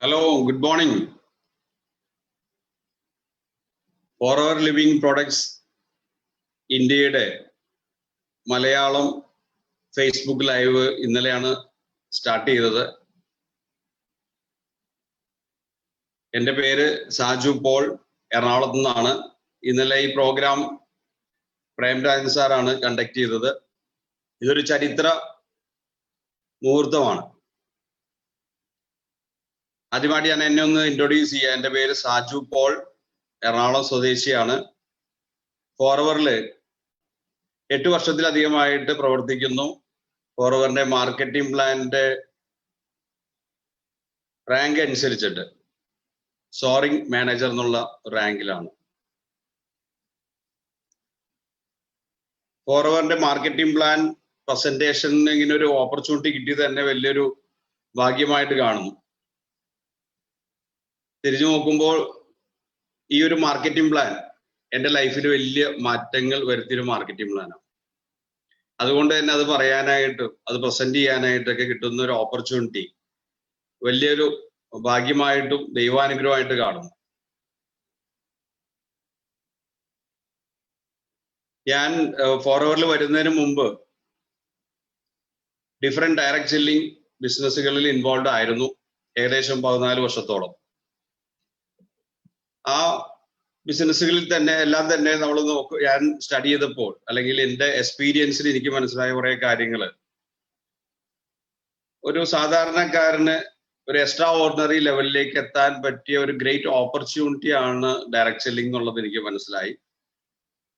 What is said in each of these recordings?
Hello, good morning. Forever Living Products ഇന്ത്യയുടെ Malayalam Facebook live ഇന്നലെയാണ് start ചെയ്തത്. എൻ്റെ പേര് സാജു പോൾ, എറണാകുളത്തു നിന്നാണ്. ഇന്നലെ ഈ പ്രോഗ്രാം പ്രേംരാജൻ സാറാണ് കണ്ടക്ട് ചെയ്തത്. ഇതൊരു ചരിത്ര മുഹൂർത്തമാണ്. ആദ്യമായിട്ട് ഞാൻ എന്നെ ഒന്ന് ഇൻട്രൊഡ്യൂസ് ചെയ്യാം. എൻ്റെ പേര് സാജു പോൾ, എറണാകുളം സ്വദേശിയാണ്. ഫോർവറില് 8 വർഷത്തിലധികമായിട്ട് പ്രവർത്തിക്കുന്നു. ഫോർവറിന്റെ മാർക്കറ്റിംഗ് പ്ലാനിന്റെ റാങ്ക് അനുസരിച്ചിട്ട് സോറിംഗ് മാനേജർ എന്നുള്ള റാങ്കിലാണ്. ഫോർവറിന്റെ മാർക്കറ്റിംഗ് പ്ലാൻ പ്രസന്റേഷന് ഇങ്ങനെ ഒരു ഓപ്പർച്യൂണിറ്റി കിട്ടിയത് തന്നെ വലിയൊരു ഭാഗ്യമായിട്ട് കാണുന്നു. തിരിഞ്ഞു നോക്കുമ്പോൾ ഈ ഒരു മാർക്കറ്റിംഗ് പ്ലാൻ എൻ്റെ ലൈഫിൽ വലിയ മാറ്റങ്ങൾ വരുത്തിയൊരു മാർക്കറ്റിംഗ് പ്ലാനാണ്. അതുകൊണ്ട് തന്നെ അത് പറയാനായിട്ടും അത് പ്രസന്റ് ചെയ്യാനായിട്ടൊക്കെ കിട്ടുന്ന ഒരു ഓപ്പർച്യൂണിറ്റി വലിയൊരു ഭാഗ്യമായിട്ടും ദൈവാനുഗ്രഹമായിട്ട് കാണുന്നു. ഞാൻ ഫോർവറിൽ വരുന്നതിന് മുമ്പ് ഡിഫറെന്റ് ഡയറക്ട് സെല്ലിംഗ് ബിസിനസ്സുകളിൽ ഇൻവോൾവ് ആയിരുന്നു, ഏകദേശം 14 വർഷത്തോളം. ആ ബിസിനസ്സുകളിൽ തന്നെ എല്ലാം തന്നെ നമ്മൾ ഞാൻ സ്റ്റഡി ചെയ്തപ്പോൾ അല്ലെങ്കിൽ എൻ്റെ എക്സ്പീരിയൻസിൽ എനിക്ക് മനസ്സിലായ കുറെ കാര്യങ്ങൾ ഒരു സാധാരണക്കാരന് ഒരു എക്സ്ട്രാ ഓർഡിനറി ലെവലിലേക്ക് എത്താൻ പറ്റിയ ഒരു ഗ്രേറ്റ് ഓപ്പർച്യൂണിറ്റി ആണ് ഡയറക്ട് സെല്ലിംഗ് എന്നുള്ളത് എനിക്ക് മനസ്സിലായി.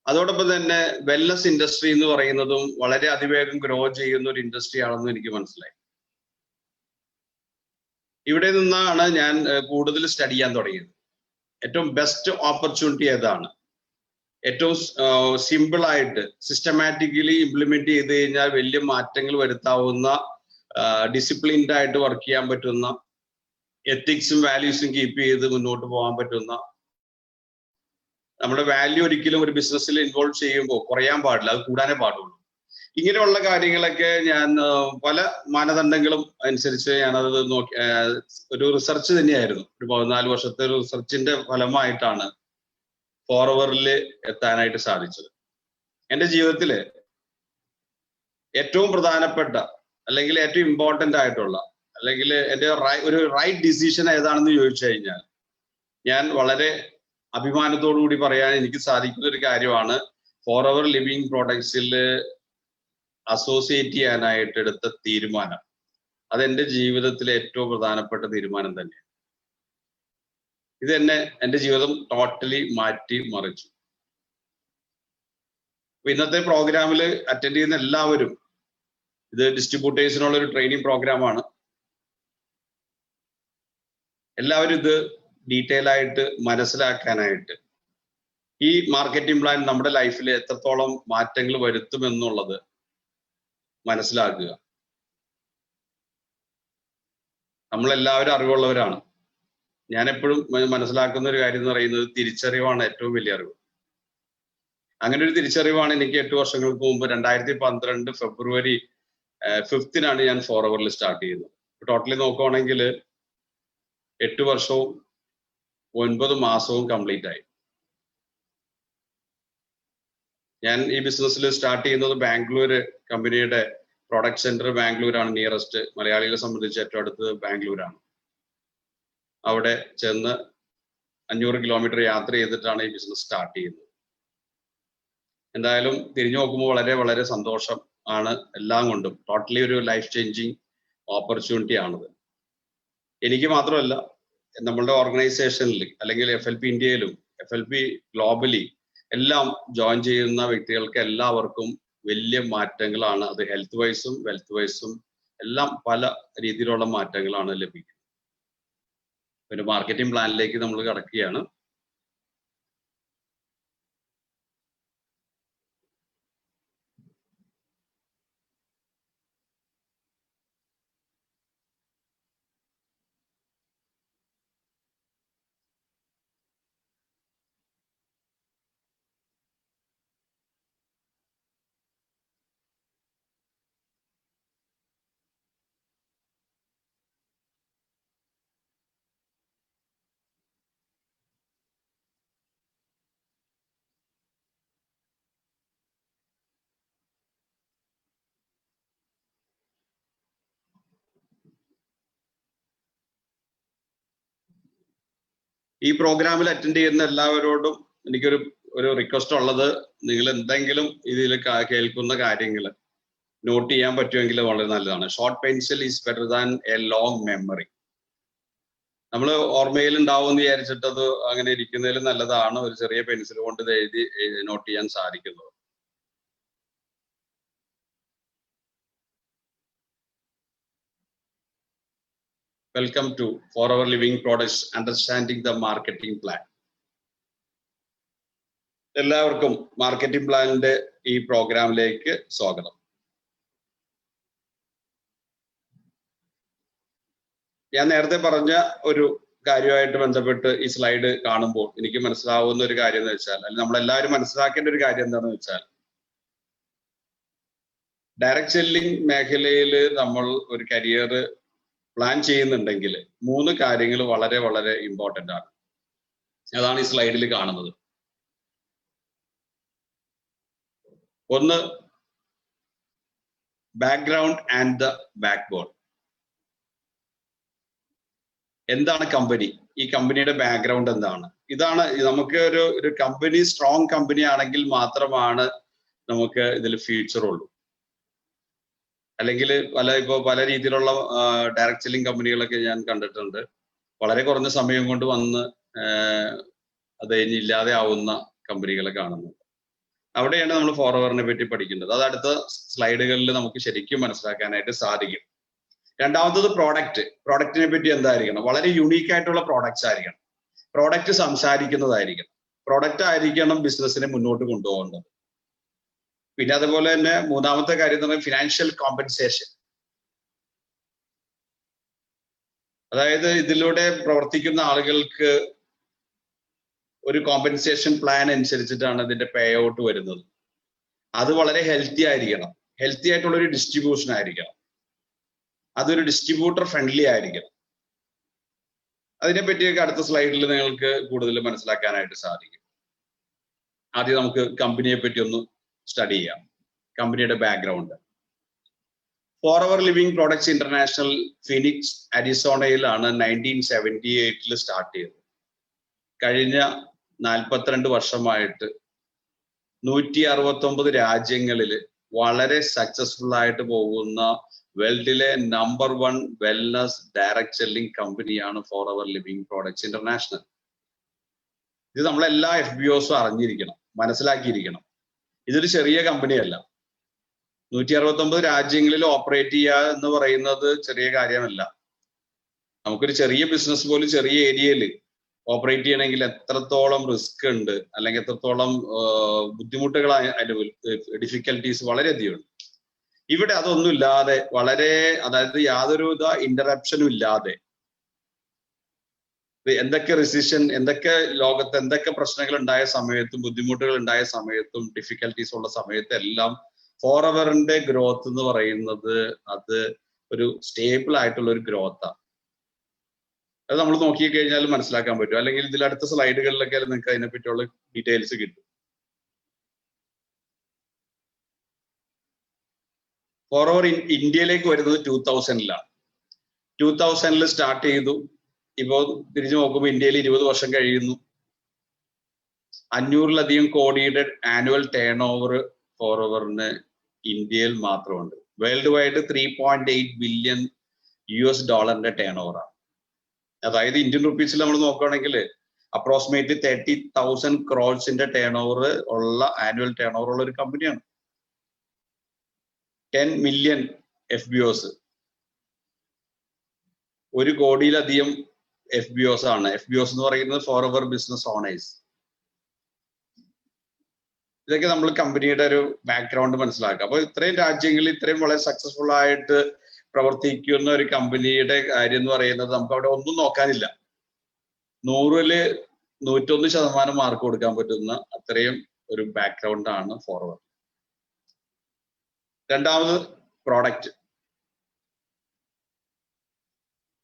അതോടൊപ്പം തന്നെ വെൽനസ് ഇൻഡസ്ട്രി എന്ന് പറയുന്നതും വളരെ അതിവേഗം ഗ്രോ ചെയ്യുന്ന ഒരു ഇൻഡസ്ട്രി ആണെന്ന് എനിക്ക് മനസ്സിലായി. ഇവിടെ നിന്നാണ് ഞാൻ കൂടുതൽ സ്റ്റഡി ചെയ്യാൻ തുടങ്ങിയത്. ഏറ്റവും ബെസ്റ്റ് ഓപ്പർച്യൂണിറ്റി ഏതാണ്, ഏറ്റവും സിമ്പിൾ ആയിട്ട് സിസ്റ്റമാറ്റിക്കലി ഇംപ്ലിമെന്റ് ചെയ്ത് കഴിഞ്ഞാൽ വലിയ മാറ്റങ്ങൾ വരുത്താവുന്ന, ഡിസിപ്ലിൻഡ് ആയിട്ട് വർക്ക് ചെയ്യാൻ പറ്റുന്ന, എത്തിക്സും വാല്യൂസും കീപ്പ് ചെയ്ത് മുന്നോട്ട് പോകാൻ പറ്റുന്ന, നമ്മുടെ വാല്യൂ ഒരിക്കലും ഒരു ബിസിനസ്സിൽ ഇൻവോൾവ് ചെയ്യുമ്പോൾ കുറയാൻ പാടില്ല, അത് കൂടാനേ പാടുള്ളൂ. ഇങ്ങനെയുള്ള കാര്യങ്ങളൊക്കെ ഞാൻ പല മാനദണ്ഡങ്ങളും അനുസരിച്ച് ഞാനത് നോക്കി, ഒരു റിസർച്ച് തന്നെയായിരുന്നു. ഒരു 14 വർഷത്തെ റിസർച്ചിന്റെ ഫലമായിട്ടാണ് ഫോർവറിൽ എത്താനായിട്ട് സാധിച്ചത്. എൻ്റെ ജീവിതത്തില് ഏറ്റവും പ്രധാനപ്പെട്ട അല്ലെങ്കിൽ ഏറ്റവും ഇമ്പോർട്ടൻ്റ് ആയിട്ടുള്ള അല്ലെങ്കിൽ എൻ്റെ ഒരു റൈറ്റ് ഡിസിഷൻ ഏതാണെന്ന് ചോദിച്ചു കഴിഞ്ഞാൽ ഞാൻ വളരെ അഭിമാനത്തോടു കൂടി പറയാൻ എനിക്ക് സാധിക്കുന്ന ഒരു കാര്യമാണ് ഫോർഎവർ ലിവിങ് പ്രോഡക്ട്സിൽ അസോസിയേറ്റ് ചെയ്യാനായിട്ട് എടുത്ത തീരുമാനം. അതെൻ്റെ ജീവിതത്തിലെ ഏറ്റവും പ്രധാനപ്പെട്ട തീരുമാനം തന്നെയാണ്. ഇതെന്നെ എൻ്റെ ജീവിതം ടോട്ടലി മാറ്റി മറിച്ചു. ഇന്നത്തെ പ്രോഗ്രാമിൽ അറ്റൻഡ് ചെയ്യുന്ന എല്ലാവരും, ഇത് ഡിസ്ട്രിബ്യൂട്ടേഴ്സിനുള്ള ഒരു ട്രെയിനിങ് പ്രോഗ്രാമാണ്. എല്ലാവരും ഇത് ഡീറ്റെയിൽ ആയിട്ട് മനസ്സിലാക്കാനായിട്ട് ഈ മാർക്കറ്റിംഗ് പ്ലാൻ നമ്മുടെ ലൈഫിൽ എത്രത്തോളം മാറ്റങ്ങൾ വരുത്തുമെന്നുള്ളത് മനസ്സിലാക്കുക. നമ്മളെല്ലാവരും അറിവുള്ളവരാണ്. ഞാൻ എപ്പോഴും മനസ്സിലാക്കുന്ന ഒരു കാര്യം എന്ന് പറയുന്നത് തിരിച്ചറിവാണ് ഏറ്റവും വലിയ അറിവ്. അങ്ങനെ ഒരു തിരിച്ചറിവാണ് എനിക്ക് 8 വർഷങ്ങൾക്ക് മുമ്പ് 2012 ഫെബ്രുവരി 5 ഞാൻ ഫോർഎവറിൽ സ്റ്റാർട്ട് ചെയ്യുന്നത്. ടോട്ടലി നോക്കുവാണെങ്കിൽ 8 വർഷവും 9 മാസവും കംപ്ലീറ്റ് ആയി. ഞാൻ ഈ ബിസിനസ്സിൽ സ്റ്റാർട്ട് ചെയ്യുന്നത് ബാംഗ്ലൂർ കമ്പനിയുടെ പ്രൊഡക്റ്റ് സെന്റർ ബാംഗ്ലൂരാണ് നിയറസ്റ്റ്. മലയാളികളെ സംബന്ധിച്ച് ഏറ്റവും അടുത്ത് ബാംഗ്ലൂരാണ്. അവിടെ ചെന്ന് 500 കിലോമീറ്റർ യാത്ര ചെയ്തിട്ടാണ് ഈ ബിസിനസ് സ്റ്റാർട്ട് ചെയ്യുന്നത്. എന്തായാലും തിരിഞ്ഞു നോക്കുമ്പോൾ വളരെ വളരെ സന്തോഷം ആണ് എല്ലാം കൊണ്ടും. ടോട്ടലി ഒരു ലൈഫ് ചേഞ്ചിങ് ഓപ്പർച്യൂണിറ്റി ആണിത്. എനിക്ക് മാത്രമല്ല, നമ്മളുടെ ഓർഗനൈസേഷനിൽ അല്ലെങ്കിൽ FLP ഇന്ത്യയിലും FLP ഗ്ലോബലി എല്ലാം ജോയിൻ ചെയ്യുന്ന വ്യക്തികൾക്ക് എല്ലാവർക്കും വലിയ മാറ്റങ്ങളാണ്. അത് ഹെൽത്ത് വൈസും വെൽത്ത് വൈസും എല്ലാം പല രീതിയിലുള്ള മാറ്റങ്ങളാണ് ലഭിക്കുന്നത്. ഒരു മാർക്കറ്റിംഗ് പ്ലാനിലേക്ക് നമ്മൾ കടക്കുകയാണ്. ഈ പ്രോഗ്രാമിൽ അറ്റൻഡ് ചെയ്യുന്ന എല്ലാവരോടും എനിക്കൊരു റിക്വസ്റ്റ് ഉള്ളത്, നിങ്ങൾ എന്തെങ്കിലും ഇതിൽ കേൾക്കുന്ന കാര്യങ്ങൾ നോട്ട് ചെയ്യാൻ പറ്റുമെങ്കിൽ വളരെ നല്ലതാണ്. Short pencil is better than A long memory. നമ്മൾ ഓർമ്മയിൽ ഉണ്ടാവും എന്ന് വിചാരിച്ചിട്ട് അത് അങ്ങനെ ഇരിക്കുന്നതിൽ നല്ലതാണ് ഒരു ചെറിയ പെൻസിൽ കൊണ്ട് ഇത് എഴുതി നോട്ട് ചെയ്യാൻ സാധിക്കുന്നത്. Welcome to Forever Living Products understanding the marketing plan. എല്ലാവർക്കും മാർക്കറ്റിംഗ് പ്ലാനിന്റെ ഈ പ്രോഗ്രാമിലേക്ക് സ്വാഗതം. ഞാൻ നേരത്തെ പറഞ്ഞ ഒരു കാര്യമായിട്ട് ബന്ധപ്പെട്ട് ഈ സ്ലൈഡ് കാണുമ്പോൾ എനിക്ക് മനസ്സിലാവുന്ന ഒരു കാര്യം എന്ന് വെച്ചാൽ, അല്ലെങ്കിൽ നമ്മളെല്ലാവരും മനസ്സിലാക്കേണ്ട ഒരു കാര്യം എന്താണെന്ന് വെച്ചാൽ, ഡയറക്റ്റ് സെല്ലിംഗ് മേഖലയിൽ നമ്മൾ ഒരു കരിയർ പ്ലാൻ ചെയ്യുന്നുണ്ടെങ്കിൽ 3 കാര്യങ്ങൾ വളരെ വളരെ ഇമ്പോർട്ടൻ്റ് ആണ്. അതാണ് ഈ സ്ലൈഡിൽ കാണുന്നത്. ഒന്ന്, ബാക്ക്ഗ്രൗണ്ട് ആൻഡ് ദ ബാക്ക്ബോൺ. എന്താണ് കമ്പനി? ഈ കമ്പനിയുടെ ബാക്ക്ഗ്രൗണ്ട് എന്താണ്? ഇതാണ് നമുക്ക് ഒരു കമ്പനി സ്ട്രോങ് കമ്പനി ആണെങ്കിൽ മാത്രമാണ് നമുക്ക് ഇതിൽ ഫ്യൂച്ചർ ഉള്ളൂ. അല്ലെങ്കിൽ പല രീതിയിലുള്ള ഡയറക്റ്റ് സെല്ലിംഗ് കമ്പനികളൊക്കെ ഞാൻ കണ്ടിട്ടുണ്ട്. വളരെ കുറഞ്ഞ സമയം കൊണ്ട് വന്ന് അത് ഇല്ലാതെ ആവുന്ന കമ്പനികളെ കാണുന്നുണ്ട്. അവിടെയാണ് നമ്മൾ ഫോറെവറിനെ പറ്റി പഠിക്കേണ്ടത്. അത് അടുത്ത സ്ലൈഡുകളിൽ നമുക്ക് ശരിക്കും മനസ്സിലാക്കാനായിട്ട് സാധിക്കും. രണ്ടാമത്തത് പ്രോഡക്റ്റിനെ പറ്റി എന്തായിരിക്കണം? വളരെ യുണീക്ക് ആയിട്ടുള്ള പ്രോഡക്റ്റ്സ് ആയിരിക്കണം. പ്രോഡക്റ്റ് സംസാരിക്കുന്നതായിരിക്കണം. പ്രോഡക്റ്റ് ആയിരിക്കണം ബിസിനസ്സിനെ മുന്നോട്ട് കൊണ്ടുപോകേണ്ടത്. പിന്നെ അതുപോലെ തന്നെ മൂന്നാമത്തെ കാര്യം എന്ന് പറയുന്നത് ഫിനാൻഷ്യൽ കോമ്പൻസേഷൻ. അതായത് ഇതിലൂടെ പ്രവർത്തിക്കുന്ന ആളുകൾക്ക് ഒരു കോമ്പൻസേഷൻ പ്ലാൻ അനുസരിച്ചിട്ടാണ് ഇതിന്റെ പേ ഔട്ട് വരുന്നത്. അത് വളരെ ഹെൽത്തി ആയിരിക്കണം. ഹെൽത്തി ആയിട്ടുള്ള ഒരു ഡിസ്ട്രിബ്യൂഷൻ ആയിരിക്കണം. അതൊരു ഡിസ്ട്രിബ്യൂട്ടർ ഫ്രണ്ട്ലി ആയിരിക്കണം. അതിനെപ്പറ്റിയൊക്കെ അടുത്ത സ്ലൈഡിൽ നിങ്ങൾക്ക് കൂടുതൽ മനസ്സിലാക്കാനായിട്ട് സാധിക്കും. ആദ്യം നമുക്ക് കമ്പനിയെ പറ്റി ഒന്ന് സ്റ്റഡി ചെയ്യാം. കമ്പനിയുടെ background. Forever Living Products International Phoenix അരിസോണയിലാണ് 1978 സ്റ്റാർട്ട് ചെയ്തത്. കഴിഞ്ഞ 42 വർഷമായിട്ട് 169 രാജ്യങ്ങളിൽ വളരെ സക്സസ്ഫുൾ ആയിട്ട് പോകുന്ന വേൾഡിലെ നമ്പർ 1 വെൽനസ് ഡയറക്റ്റ് സെല്ലിംഗ് കമ്പനിയാണ് ഫോറെവർ ലിവിംഗ് പ്രോഡക്ട്സ് ഇന്റർനാഷണൽ. ഇത് നമ്മളെല്ലാ FBOസും അറിഞ്ഞിരിക്കണം, മനസ്സിലാക്കിയിരിക്കണം. ഇതൊരു ചെറിയ കമ്പനിയല്ല. 169 രാജ്യങ്ങളിൽ ഓപ്പറേറ്റ് ചെയ്യുക എന്ന് പറയുന്നത് ചെറിയ കാര്യമല്ല. നമുക്കൊരു ചെറിയ ബിസിനസ് പോലും ചെറിയ ഏരിയയിൽ ഓപ്പറേറ്റ് ചെയ്യണമെങ്കിൽ എത്രത്തോളം റിസ്ക് ഉണ്ട്, അല്ലെങ്കിൽ എത്രത്തോളം ബുദ്ധിമുട്ടുകൾ, ഡിഫിക്കൽട്ടീസ് വളരെയധികം ഉണ്ട്. ഇവിടെ അതൊന്നും ഇല്ലാതെ അതായത് യാതൊരു ഇന്ററപ്ഷനും ഇല്ലാതെ എന്തൊക്കെ റിസിഷൻ, എന്തൊക്കെ ലോകത്ത് എന്തൊക്കെ പ്രശ്നങ്ങൾ ഉണ്ടായ സമയത്തും ബുദ്ധിമുട്ടുകൾ ഉണ്ടായ സമയത്തും ഡിഫിക്കൽട്ടീസ് ഉള്ള സമയത്തെല്ലാം ഫോറെവറിന്റെ ഗ്രോത്ത് എന്ന് പറയുന്നത് അത് ഒരു സ്റ്റേബിൾ ആയിട്ടുള്ള ഒരു ഗ്രോത്താണ്. അത് നമ്മൾ നോക്കിക്കഴിഞ്ഞാൽ മനസ്സിലാക്കാൻ പറ്റും. അല്ലെങ്കിൽ ഇതിൽ അടുത്ത സ്ലൈഡുകളിലൊക്കെ നിങ്ങൾക്ക് അതിനെപ്പറ്റിയുള്ള ഡീറ്റെയിൽസ് കിട്ടും. ഫോറെവർ ഇന്ത്യയിലേക്ക് വരുന്നത് 2000-ലാണ്. 2000 സ്റ്റാർട്ട് ചെയ്തു. ഇപ്പോൾ തിരിഞ്ഞു നോക്കുമ്പോൾ ഇന്ത്യയിൽ 20 വർഷം കഴിയുന്നു. 500-ലധികം കോടിയുടെ ആനുവൽ ടേൺ ഓവർ ഫോറെവറിന് ഇന്ത്യയിൽ മാത്രമുണ്ട്. World wide 3.8 billion US$ turn ഓവറാണ്. അതായത് ഇന്ത്യൻ റുപ്പീസിൽ നമ്മൾ നോക്കുകയാണെങ്കിൽ അപ്രോക്സിമേറ്റ്ലി 30,000 crores ടേൺ ഓവർ ഉള്ള ആനുവൽ ടേൺ ഓവർ ഉള്ള ഒരു കമ്പനിയാണ്. 10 മില്യൺ FBOs, 1 കോടിയിലധികം FBOs ആണ്. FBOs എന്ന് പറയുന്നത് ഫോറെവർ ബിസിനസ് ഓണേഴ്സ്. ഇതൊക്കെ നമ്മൾ കമ്പനിയുടെ ഒരു ബാക്ക്ഗ്രൗണ്ട് മനസ്സിലാക്കുക. അപ്പോൾ ഇത്രയും രാജ്യങ്ങളിൽ ഇത്രയും വളരെ സക്സസ്ഫുൾ ആയിട്ട് പ്രവർത്തിക്കുന്ന ഒരു കമ്പനിയുടെ കാര്യം എന്ന് പറയുന്നത് നമുക്ക് അവിടെ ഒന്നും നോക്കാനില്ല. 100-ൽ 101% മാർക്ക് കൊടുക്കാൻ പറ്റുന്ന അത്രയും ഒരു ബാക്ക്ഗ്രൗണ്ട് ആണ് ഫോറെവർ. രണ്ടാമത് പ്രോഡക്റ്റ്.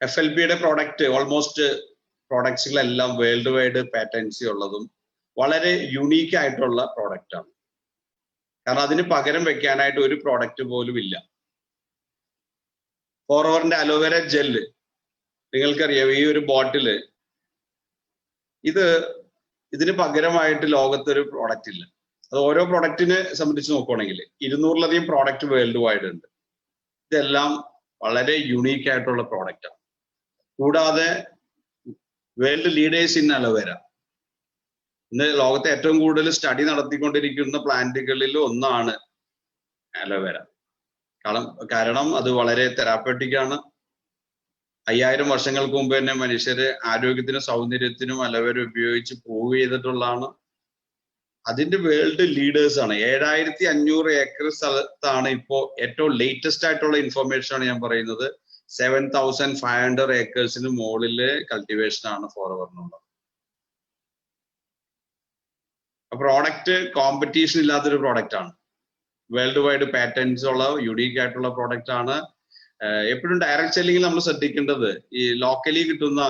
FLBയുടെ പ്രോഡക്റ്റ് ഓൾമോസ്റ്റ് പ്രോഡക്ട്സുകളെല്ലാം വേൾഡ് വൈഡ് പാറ്റൻസി ഉള്ളതും വളരെ യുണീക്ക് ആയിട്ടുള്ള പ്രോഡക്റ്റ് ആണ്. കാരണം അതിന് പകരം വെക്കാനായിട്ട് ഒരു പ്രോഡക്റ്റ് പോലും ഇല്ല. ഫോറെവറിന്റെ അലോവേര ജെല്ല് നിങ്ങൾക്കറിയാം. ഈ ഒരു ബോട്ടില് ഇതിന് പകരമായിട്ട് ലോകത്തൊരു പ്രോഡക്റ്റ് ഇല്ല. അത് ഓരോ പ്രോഡക്റ്റിനെ സംബന്ധിച്ച് നോക്കുകയാണെങ്കിൽ 200-ലധികം പ്രോഡക്റ്റ് വേൾഡ് വൈഡ് ഉണ്ട്. ഇതെല്ലാം വളരെ യുണീക്ക് ആയിട്ടുള്ള പ്രോഡക്റ്റാണ്. കൂടാതെ വേൾഡ് ലീഡേഴ്സ് ഇൻ അലോവേര, ഇന്ന് ലോകത്തെ ഏറ്റവും കൂടുതൽ സ്റ്റഡി നടത്തിക്കൊണ്ടിരിക്കുന്ന പ്ലാന്റുകളിൽ ഒന്നാണ് അലോവേര. കാരണം അത് വളരെ തെറാപ്പറ്റിക് ആണ്. 5000 വർഷങ്ങൾക്ക് മുമ്പ് തന്നെ മനുഷ്യര് ആരോഗ്യത്തിനും സൗന്ദര്യത്തിനും അലോവേര ഉപയോഗിച്ച് പ്രൂവ് ചെയ്തിട്ടുള്ളതാണ്. അതിന്റെ വേൾഡ് ലീഡേഴ്സ് ആണ്. 7500 ഏക്കർ സ്ഥലത്താണ് ഇപ്പോ ഏറ്റവും ലേറ്റസ്റ്റ് ആയിട്ടുള്ള ഇൻഫർമേഷൻ ആണ് ഞാൻ പറയുന്നത്. 7500 ഏക്കേഴ്സിന് മുകളില് കൾട്ടിവേഷൻ ആണ് ഫോറവറിനുള്ളത്. പ്രോഡക്റ്റ് കോമ്പറ്റീഷൻ ഇല്ലാത്തൊരു പ്രോഡക്റ്റ് ആണ്. വേൾഡ് വൈഡ് പാറ്റേൺസ് ഉള്ള യുണീക്ക് ആയിട്ടുള്ള പ്രോഡക്റ്റ് ആണ്. എപ്പോഴും ഡയറക്റ്റ് സെല്ലിംഗിൽ നമ്മൾ ശ്രദ്ധിക്കേണ്ടത് ഈ ലോക്കലി കിട്ടുന്ന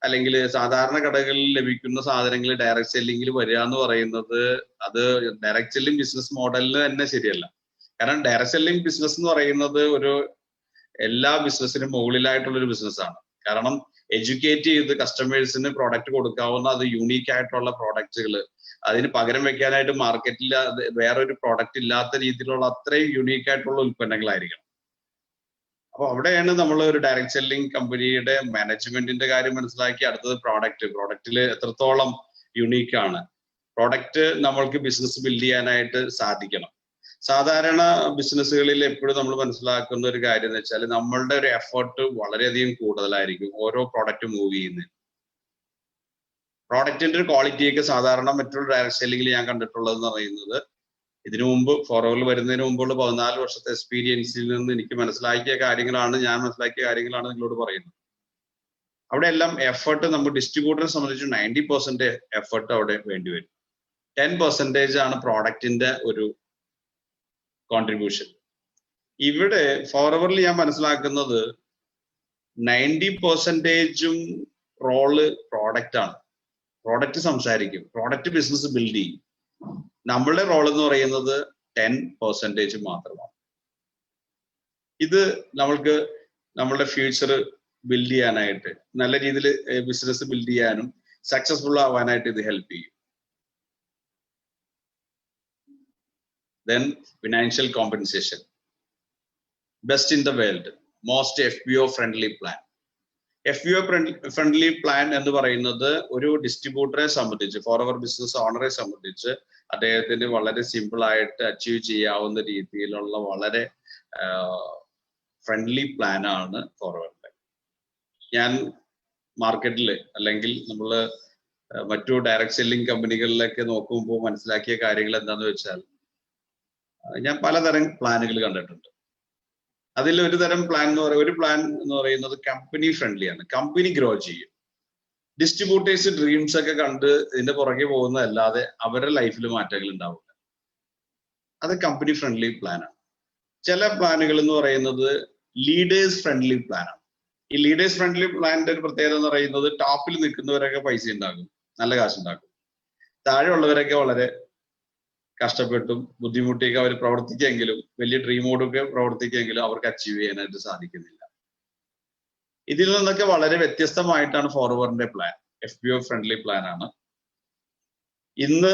അല്ലെങ്കിൽ സാധാരണ കടകളിൽ ലഭിക്കുന്ന സാധനങ്ങൾ ഡയറക്റ്റ് സെല്ലിംഗിൽ വരിക എന്ന് പറയുന്നത് അത് ഡയറക്റ്റ് സെല്ലിംഗ് ബിസിനസ് മോഡലിന് തന്നെ ശരിയല്ല. കാരണം ഡയറക്റ്റ് സെല്ലിംഗ് ബിസിനസ് എന്ന് പറയുന്നത് ഒരു എല്ലാ ബിസിനസ്സിനും മുകളിലായിട്ടുള്ളൊരു ബിസിനസ്സാണ്. കാരണം എഡ്യൂക്കേറ്റ് ചെയ്ത് കസ്റ്റമേഴ്സിന് പ്രോഡക്റ്റ് കൊടുക്കാവുന്ന അത് യൂണീക്ക് ആയിട്ടുള്ള പ്രോഡക്റ്റുകൾ, അതിന് പകരം വെക്കാനായിട്ട് മാർക്കറ്റിൽ വേറൊരു പ്രോഡക്റ്റ് ഇല്ലാത്ത രീതിയിലുള്ള അത്രയും യുണീക്ക് ആയിട്ടുള്ള ഉൽപ്പന്നങ്ങളായിരിക്കണം. അപ്പൊ അവിടെയാണ് നമ്മൾ ഒരു ഡയറക്റ്റ് സെല്ലിംഗ് കമ്പനിയുടെ മാനേജ്മെന്റിന്റെ കാര്യം മനസ്സിലാക്കി. അടുത്തത് പ്രോഡക്റ്റിൽ എത്രത്തോളം യുണീക്ക് ആണ്. പ്രോഡക്റ്റ് നമ്മൾക്ക് ബിസിനസ് ബിൽഡ് ചെയ്യാനായിട്ട് സാധിക്കണം. സാധാരണ ബിസിനസ്സുകളിൽ എപ്പോഴും നമ്മൾ മനസ്സിലാക്കുന്ന ഒരു കാര്യം എന്ന് വെച്ചാൽ നമ്മളുടെ ഒരു എഫേർട്ട് വളരെയധികം കൂടുതലായിരിക്കും ഓരോ പ്രോഡക്റ്റ് മൂവ് ചെയ്യുന്നതിന്. പ്രോഡക്റ്റിന്റെ ഒരു ക്വാളിറ്റിയൊക്കെ സാധാരണ മറ്റുള്ള ഡയറക്റ്റ് സെല്ലിംഗിൽ ഞാൻ കണ്ടിട്ടുള്ളതെന്ന് പറയുന്നത്, ഇതിനു മുമ്പ് ഫോറവറിൽ വരുന്നതിന് മുമ്പുള്ള 14 വർഷത്തെ എക്സ്പീരിയൻസിൽ നിന്ന് എനിക്ക് ഞാൻ മനസ്സിലാക്കിയ കാര്യങ്ങളാണ് നിങ്ങളോട് പറയുന്നത്. അവിടെ എല്ലാം എഫേർട്ട് നമ്മൾ ഡിസ്ട്രിബ്യൂട്ടറെ സംബന്ധിച്ച് 90% എഫേർട്ട് അവിടെ വേണ്ടിവരും. 10% ആണ് പ്രോഡക്റ്റിന്റെ ഒരു കോൺട്രിബ്യൂഷൻ. ഇവിടെ ഫോറവറിൽ ഞാൻ മനസ്സിലാക്കുന്നത് 90%ഉം റോള് പ്രോഡക്റ്റ് ആണ്. പ്രോഡക്റ്റ് സംസാരിക്കും, പ്രോഡക്റ്റ് ബിസിനസ് ബിൽഡ് ചെയ്യും. നമ്മളുടെ റോൾ എന്ന് പറയുന്നത് 10% മാത്രമാണ്. ഇത് നമ്മൾക്ക് നമ്മളുടെ ഫ്യൂച്ചർ ബിൽഡ് ചെയ്യാനായിട്ട്, നല്ല രീതിയിൽ ബിസിനസ് ബിൽഡ് ചെയ്യാനും സക്സസ്ഫുൾ ആവാനായിട്ട് ഇത് ഹെൽപ്പ് ചെയ്യും. Then financial compensation, best in the world, most FBO friendly plan. FBO friendly plan എന്ന് പറയുന്നത് ഒരു ഡിസ്ട്രിബ്യൂട്ടറെ സംബന്ധിച്ച്, ഫോറവർ ബിസിനസ് ഓണറെ സംബന്ധിച്ച് അദ്ദേഹത്തിന് വളരെ സിമ്പിൾ ആയിട്ട് അച്ചീവ് ചെയ്യാവുന്ന രീതിയിലുള്ള വളരെ ഫ്രണ്ട്ലി പ്ലാൻ ആണ് ഫോറവറിന്റെ. ഞാൻ മാർക്കറ്റിൽ അല്ലെങ്കിൽ നമ്മൾ മറ്റു ഡയറക്റ്റ് സെല്ലിംഗ് കമ്പനികളിലൊക്കെ നോക്കുമ്പോൾ മനസ്സിലാക്കിയ കാര്യങ്ങൾ എന്താണെന്ന് വെച്ചാൽ, ഞാൻ പലതരം പ്ലാനുകൾ കണ്ടിട്ടുണ്ട്. അതിൽ ഒരു പ്ലാൻ എന്ന് പറയുന്നത് കമ്പനി ഫ്രണ്ട്ലി ആണ്. കമ്പനി ഗ്രോ ചെയ്യും. ഡിസ്ട്രിബ്യൂട്ടേഴ്സ് ഡ്രീംസ് ഒക്കെ കണ്ട് ഇതിന്റെ പുറകെ പോകുന്നതല്ലാതെ അവരുടെ ലൈഫിൽ മാറ്റങ്ങൾ ഉണ്ടാവില്ല. അത് കമ്പനി ഫ്രണ്ട്ലി പ്ലാനാണ്. ചില പ്ലാനുകൾ എന്ന് പറയുന്നത് ലീഡേഴ്സ് ഫ്രണ്ട്ലി പ്ലാനാണ്. ഈ ലീഡേഴ്സ് ഫ്രണ്ട്ലി പ്ലാനിന്റെ ഒരു പ്രത്യേകത എന്ന് പറയുന്നത് ടോപ്പിൽ നിൽക്കുന്നവരൊക്കെ പൈസ ഉണ്ടാക്കും, നല്ല കാശുണ്ടാക്കും. താഴെയുള്ളവരൊക്കെ വളരെ കഷ്ടപ്പെട്ടും ബുദ്ധിമുട്ടിയൊക്കെ അവർ പ്രവർത്തിക്കുമെങ്കിലും, വലിയ ഡ്രീമോടൊക്കെ പ്രവർത്തിക്കുമെങ്കിലും അവർക്ക് അച്ചീവ് ചെയ്യാനായിട്ട് സാധിക്കുന്നില്ല. ഇതിൽ നിന്നൊക്കെ വളരെ വ്യത്യസ്തമായിട്ടാണ് ഫോറവറിന്റെ പ്ലാൻ. FBO ഫ്രണ്ട്ലി പ്ലാൻ ആണ്. ഇന്ന്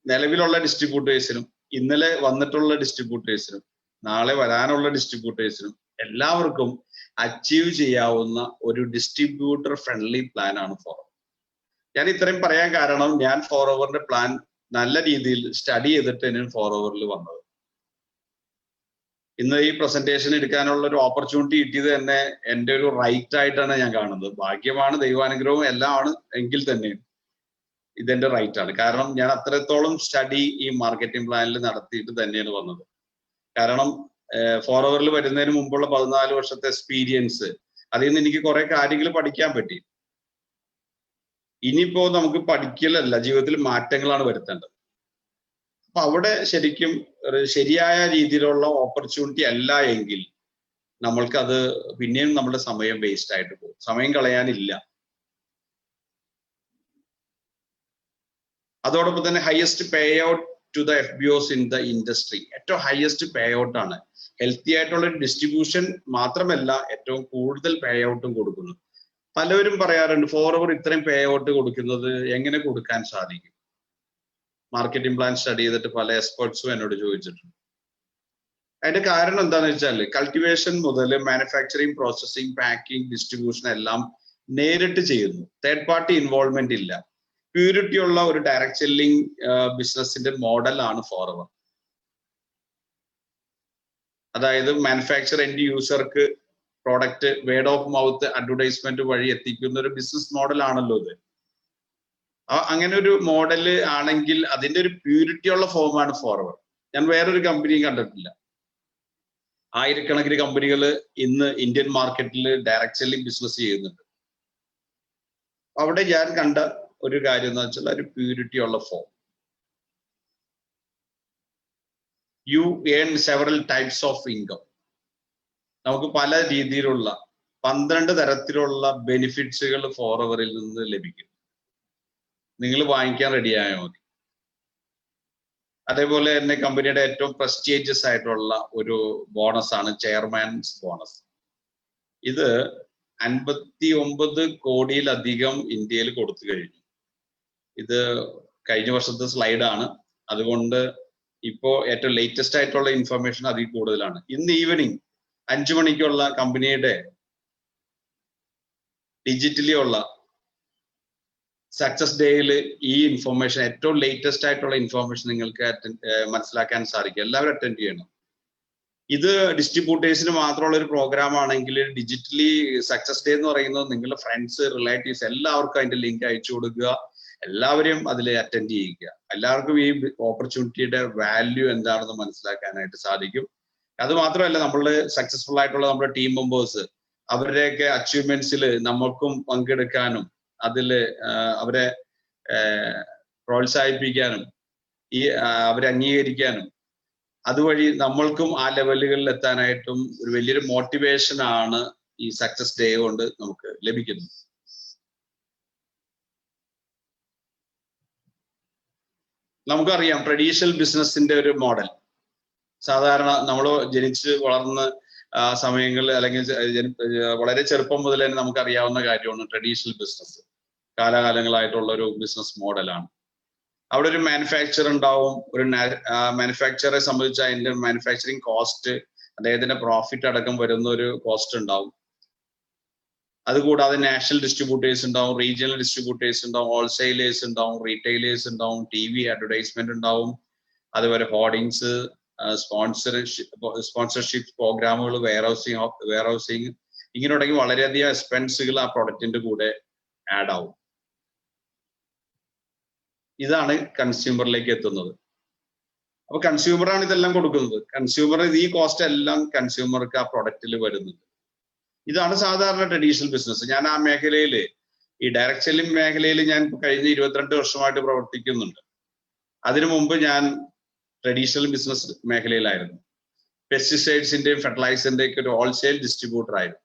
നിലവിലുള്ള ഡിസ്ട്രിബ്യൂട്ടേഴ്സിനും ഇന്നലെ വന്നിട്ടുള്ള ഡിസ്ട്രിബ്യൂട്ടേഴ്സിനും നാളെ വരാനുള്ള ഡിസ്ട്രിബ്യൂട്ടേഴ്സിനും എല്ലാവർക്കും അച്ചീവ് ചെയ്യാവുന്ന ഒരു ഡിസ്ട്രിബ്യൂട്ടർ ഫ്രണ്ട്ലി പ്ലാൻ ആണ് ഫോറവർ. ഞാൻ ഇത്രയും പറയാൻ കാരണം, ഞാൻ ഫോറവറിന്റെ പ്ലാൻ നല്ല രീതിയിൽ സ്റ്റഡി ചെയ്തിട്ട് ഞാൻ ഫോറവറിൽ വന്നത്. ഇന്ന് ഈ പ്രസന്റേഷൻ എടുക്കാനുള്ള ഒരു ഓപ്പർച്യൂണിറ്റി കിട്ടിയത് തന്നെ എൻ്റെ ഒരു റൈറ്റ് ആയിട്ടാണ് ഞാൻ കാണുന്നത്. ഭാഗ്യമാണ്, ദൈവാനുഗ്രഹവും എല്ലാം ആണ് എങ്കിൽ തന്നെയും ഇതെന്റെ റൈറ്റ് ആണ്. കാരണം ഞാൻ അത്രത്തോളം സ്റ്റഡി ഈ മാർക്കറ്റിംഗ് പ്ലാനിൽ നടത്തിയിട്ട് തന്നെയാണ് വന്നത്. കാരണം ഫോറവറിൽ വരുന്നതിന് മുമ്പുള്ള 14 വർഷത്തെ എക്സ്പീരിയൻസ്, അതിൽ നിന്ന് എനിക്ക് കുറെ കാര്യങ്ങൾ പഠിക്കാൻ പറ്റി. ഇനിയിപ്പോ നമുക്ക് പഠിക്കലല്ല, ജീവിതത്തിൽ മാറ്റങ്ങളാണ് വരുത്തേണ്ടത്. അപ്പൊ അവിടെ ശരിക്കും ഒരു ശരിയായ രീതിയിലുള്ള ഓപ്പർച്യൂണിറ്റി അല്ല എങ്കിൽ നമ്മൾക്കത് പിന്നെയും നമ്മുടെ സമയം വേസ്റ്റ് ആയിട്ട് പോകും. സമയം കളയാനില്ല. അതോടൊപ്പം തന്നെ highest payout to the FBOs in the industry, ഏറ്റവും ഹയസ്റ്റ് പേ ഔട്ട് ആണ്. ഹെൽത്തി ആയിട്ടുള്ള ഡിസ്ട്രിബ്യൂഷൻ മാത്രമല്ല, ഏറ്റവും കൂടുതൽ പേ ഔട്ടും കൊടുക്കുന്നു. പലവരും പറയാറുണ്ട് ഫോറെവർ ഇത്രയും പേ ഔട്ട് കൊടുക്കുന്നത് എങ്ങനെ കൊടുക്കാൻ സാധിക്കും? മാർക്കറ്റിംഗ് പ്ലാൻ സ്റ്റഡി ചെയ്തിട്ട് പല എക്സ്പെർട്സും എന്നോട് ചോദിച്ചിട്ടുണ്ട്. അതിന്റെ കാരണം എന്താണെന്ന് വെച്ചാൽ കൾട്ടിവേഷൻ മുതൽ മാനുഫാക്ചറിങ്, പ്രോസസ്സിംഗ്, പാക്കിംഗ്, ഡിസ്ട്രിബ്യൂഷൻ എല്ലാം നേരിട്ട് ചെയ്യുന്നു. തേർഡ് പാർട്ടി ഇൻവോൾവ്മെന്റ് ഇല്ല. പ്യൂരിറ്റി ഉള്ള ഒരു ഡയറക്ട് സെല്ലിംഗ് ബിസിനസിന്റെ മോഡലാണ് ഫോറെവർ. അതായത് മാനുഫാക്ചർ എൻഡ് യൂസർക്ക് product word of mouth advertisement വഴി എത്തിക്കുന്ന ഒരു ബിസിനസ് മോഡലാണല്ലോ ഇത്. അങ്ങനെ ഒരു മോഡല് ആണെങ്കിൽ അതിന്റെ ഒരു പ്യൂരിറ്റി ഉള്ള ഫോമാണ് ഫോറെവർ. ഞാൻ വേറൊരു കമ്പനിയും കണ്ടിട്ടില്ല. ആയിരക്കണക്കിന് കമ്പനികൾ ഇന്ന് ഇന്ത്യൻ മാർക്കറ്റിൽ ഡയറക്ട് സെല്ലിംഗ് ബിസിനസ് ചെയ്യുന്നുണ്ട്. അവിടെ ഞാൻ കണ്ട ഒരു കാര്യം എന്ന് വെച്ചാൽ ഒരു പ്യൂരിറ്റി ഉള്ള form. U earn several types of income. നമുക്ക് പല രീതിയിലുള്ള 12 തരത്തിലുള്ള ബെനിഫിറ്റ്സുകൾ ഫോറെവറിൽ നിന്ന് ലഭിക്കും. നിങ്ങൾ വാങ്ങിക്കാൻ റെഡിയായാൽ മതി. അതേപോലെ തന്നെ കമ്പനിയുടെ ഏറ്റവും പ്രസ്റ്റീജിയസ് ആയിട്ടുള്ള ഒരു ബോണസ് ആണ് ചെയർമാൻസ് ബോണസ്. ഇത് 59 കോടിയിലധികം ഇന്ത്യയിൽ കൊടുത്തു കഴിഞ്ഞു. ഇത് കഴിഞ്ഞ വർഷത്തെ സ്ലൈഡാണ്. അതുകൊണ്ട് ഇപ്പോ ഏറ്റവും ലേറ്റസ്റ്റ് ആയിട്ടുള്ള ഇൻഫർമേഷൻ അതിൽ കൂടുതലാണ്. ഇന്ന് ഈവനിങ് 5 മണിക്കുള്ള കമ്പനിയുടെ ഡിജിറ്റലി ഉള്ള സക്സസ് ഡേയിൽ ഈ ഇൻഫർമേഷൻ, ഏറ്റവും ലേറ്റസ്റ്റ് ആയിട്ടുള്ള ഇൻഫർമേഷൻ നിങ്ങൾക്ക് മനസ്സിലാക്കാൻ സാധിക്കും. എല്ലാവരും അറ്റൻഡ് ചെയ്യണം. ഇത് ഡിസ്ട്രിബ്യൂട്ടേഴ്സിന് മാത്രമുള്ള ഒരു പ്രോഗ്രാം ആണെങ്കിൽ ഡിജിറ്റലി സക്സസ് ഡേ എന്ന് പറയുന്നത് നിങ്ങളുടെ ഫ്രണ്ട്സ്, റിലേറ്റീവ്സ് എല്ലാവർക്കും അതിന്റെ ലിങ്ക് അയച്ചു കൊടുക്കുക. എല്ലാവരും അതിൽ അറ്റൻഡ് ചെയ്യിക്കുക. എല്ലാവർക്കും ഈ ഓപ്പർച്യൂണിറ്റിയുടെ വാല്യൂ എന്താണെന്ന് മനസ്സിലാക്കാനായിട്ട് സാധിക്കും. അത് മാത്രമല്ല, നമ്മളുടെ സക്സസ്ഫുൾ ആയിട്ടുള്ള നമ്മുടെ ടീം മെമ്പേഴ്സ് അവരുടെയൊക്കെ അച്ചീവ്മെന്റ്സിൽ നമ്മൾക്കും പങ്കെടുക്കാനും അതില് അവരെ പ്രോത്സാഹിപ്പിക്കാനും അവരെ അംഗീകരിക്കാനും അതുവഴി നമ്മൾക്കും ആ ലെവലുകളിൽ എത്താനായിട്ടും ഒരു വലിയൊരു മോട്ടിവേഷൻ ആണ് ഈ സക്സസ് ഡേ കൊണ്ട് നമുക്ക് ലഭിക്കുന്നത്. നമുക്കറിയാം ട്രഡീഷണൽ ബിസിനസിന്റെ ഒരു മോഡൽ. സാധാരണ നമ്മൾ ജനിച്ച് വളർന്ന് സമയങ്ങളിൽ അല്ലെങ്കിൽ വളരെ ചെറുപ്പം മുതൽ തന്നെ നമുക്കറിയാവുന്ന കാര്യമാണ് ട്രഡീഷണൽ ബിസിനസ്. കാലാകാലങ്ങളായിട്ടുള്ള ഒരു ബിസിനസ് മോഡലാണ്. അവിടെ ഒരു മാനുഫാക്ചർ ഉണ്ടാവും. ഒരു മാനുഫാക്ചറെ സംബന്ധിച്ച് അതിന്റെ മാനുഫാക്ചറിങ് കോസ്റ്റ്, അദ്ദേഹത്തിന്റെ പ്രോഫിറ്റ് അടക്കം വരുന്ന ഒരു കോസ്റ്റ് ഉണ്ടാവും. അതുകൂടാതെ നാഷണൽ ഡിസ്ട്രിബ്യൂട്ടേഴ്സ് ഉണ്ടാവും, റീജിയണൽ ഡിസ്ട്രിബ്യൂട്ടേഴ്സ് ഉണ്ടാവും, ഹോൾസെയിലേഴ്സ് ഉണ്ടാവും, റീറ്റെയിലേഴ്സ് ഉണ്ടാവും, TV അഡ്വർടൈസ്മെന്റ് ഉണ്ടാവും, അതുപോലെ ഹോർഡിങ്സ്, സ്പോൺസർഷിപ്പ് പ്രോഗ്രാമുകൾ, വെയർഹൗസിങ് ഇങ്ങനെ തുടങ്ങി വളരെയധികം എക്സ്പെൻസുകൾ ആ പ്രൊഡക്റ്റിന്റെ കൂടെ ആഡ് ആവും. ഇതാണ് കൺസ്യൂമറിലേക്ക് എത്തുന്നത്. അപ്പൊ കൺസ്യൂമറാണ് ഇതെല്ലാം കൊടുക്കുന്നത്. കൺസ്യൂമർ ഈ കോസ്റ്റ് എല്ലാം കൺസ്യൂമർക്ക് ആ പ്രൊഡക്റ്റിൽ വരുന്നുണ്ട്. ഇതാണ് സാധാരണ ട്രഡീഷണൽ ബിസിനസ്. ഞാൻ ആ മേഖലയിൽ, ഈ ഡയറക്ട് സെല്ലിംഗ് മേഖലയിൽ ഞാൻ കഴിഞ്ഞ 22 വർഷമായിട്ട് പ്രവർത്തിക്കുന്നുണ്ട്. അതിനു മുമ്പ് ഞാൻ ട്രഡീഷണൽ ബിസിനസ് മേഖലയിലായിരുന്നു. പെസ്റ്റിസൈഡ്സിന്റെയും ഫെർട്ടിലൈസറിന്റെയും ഒക്കെ ഒരു ഹോൾസെയിൽ ഡിസ്ട്രിബ്യൂട്ടർ ആയിരുന്നു.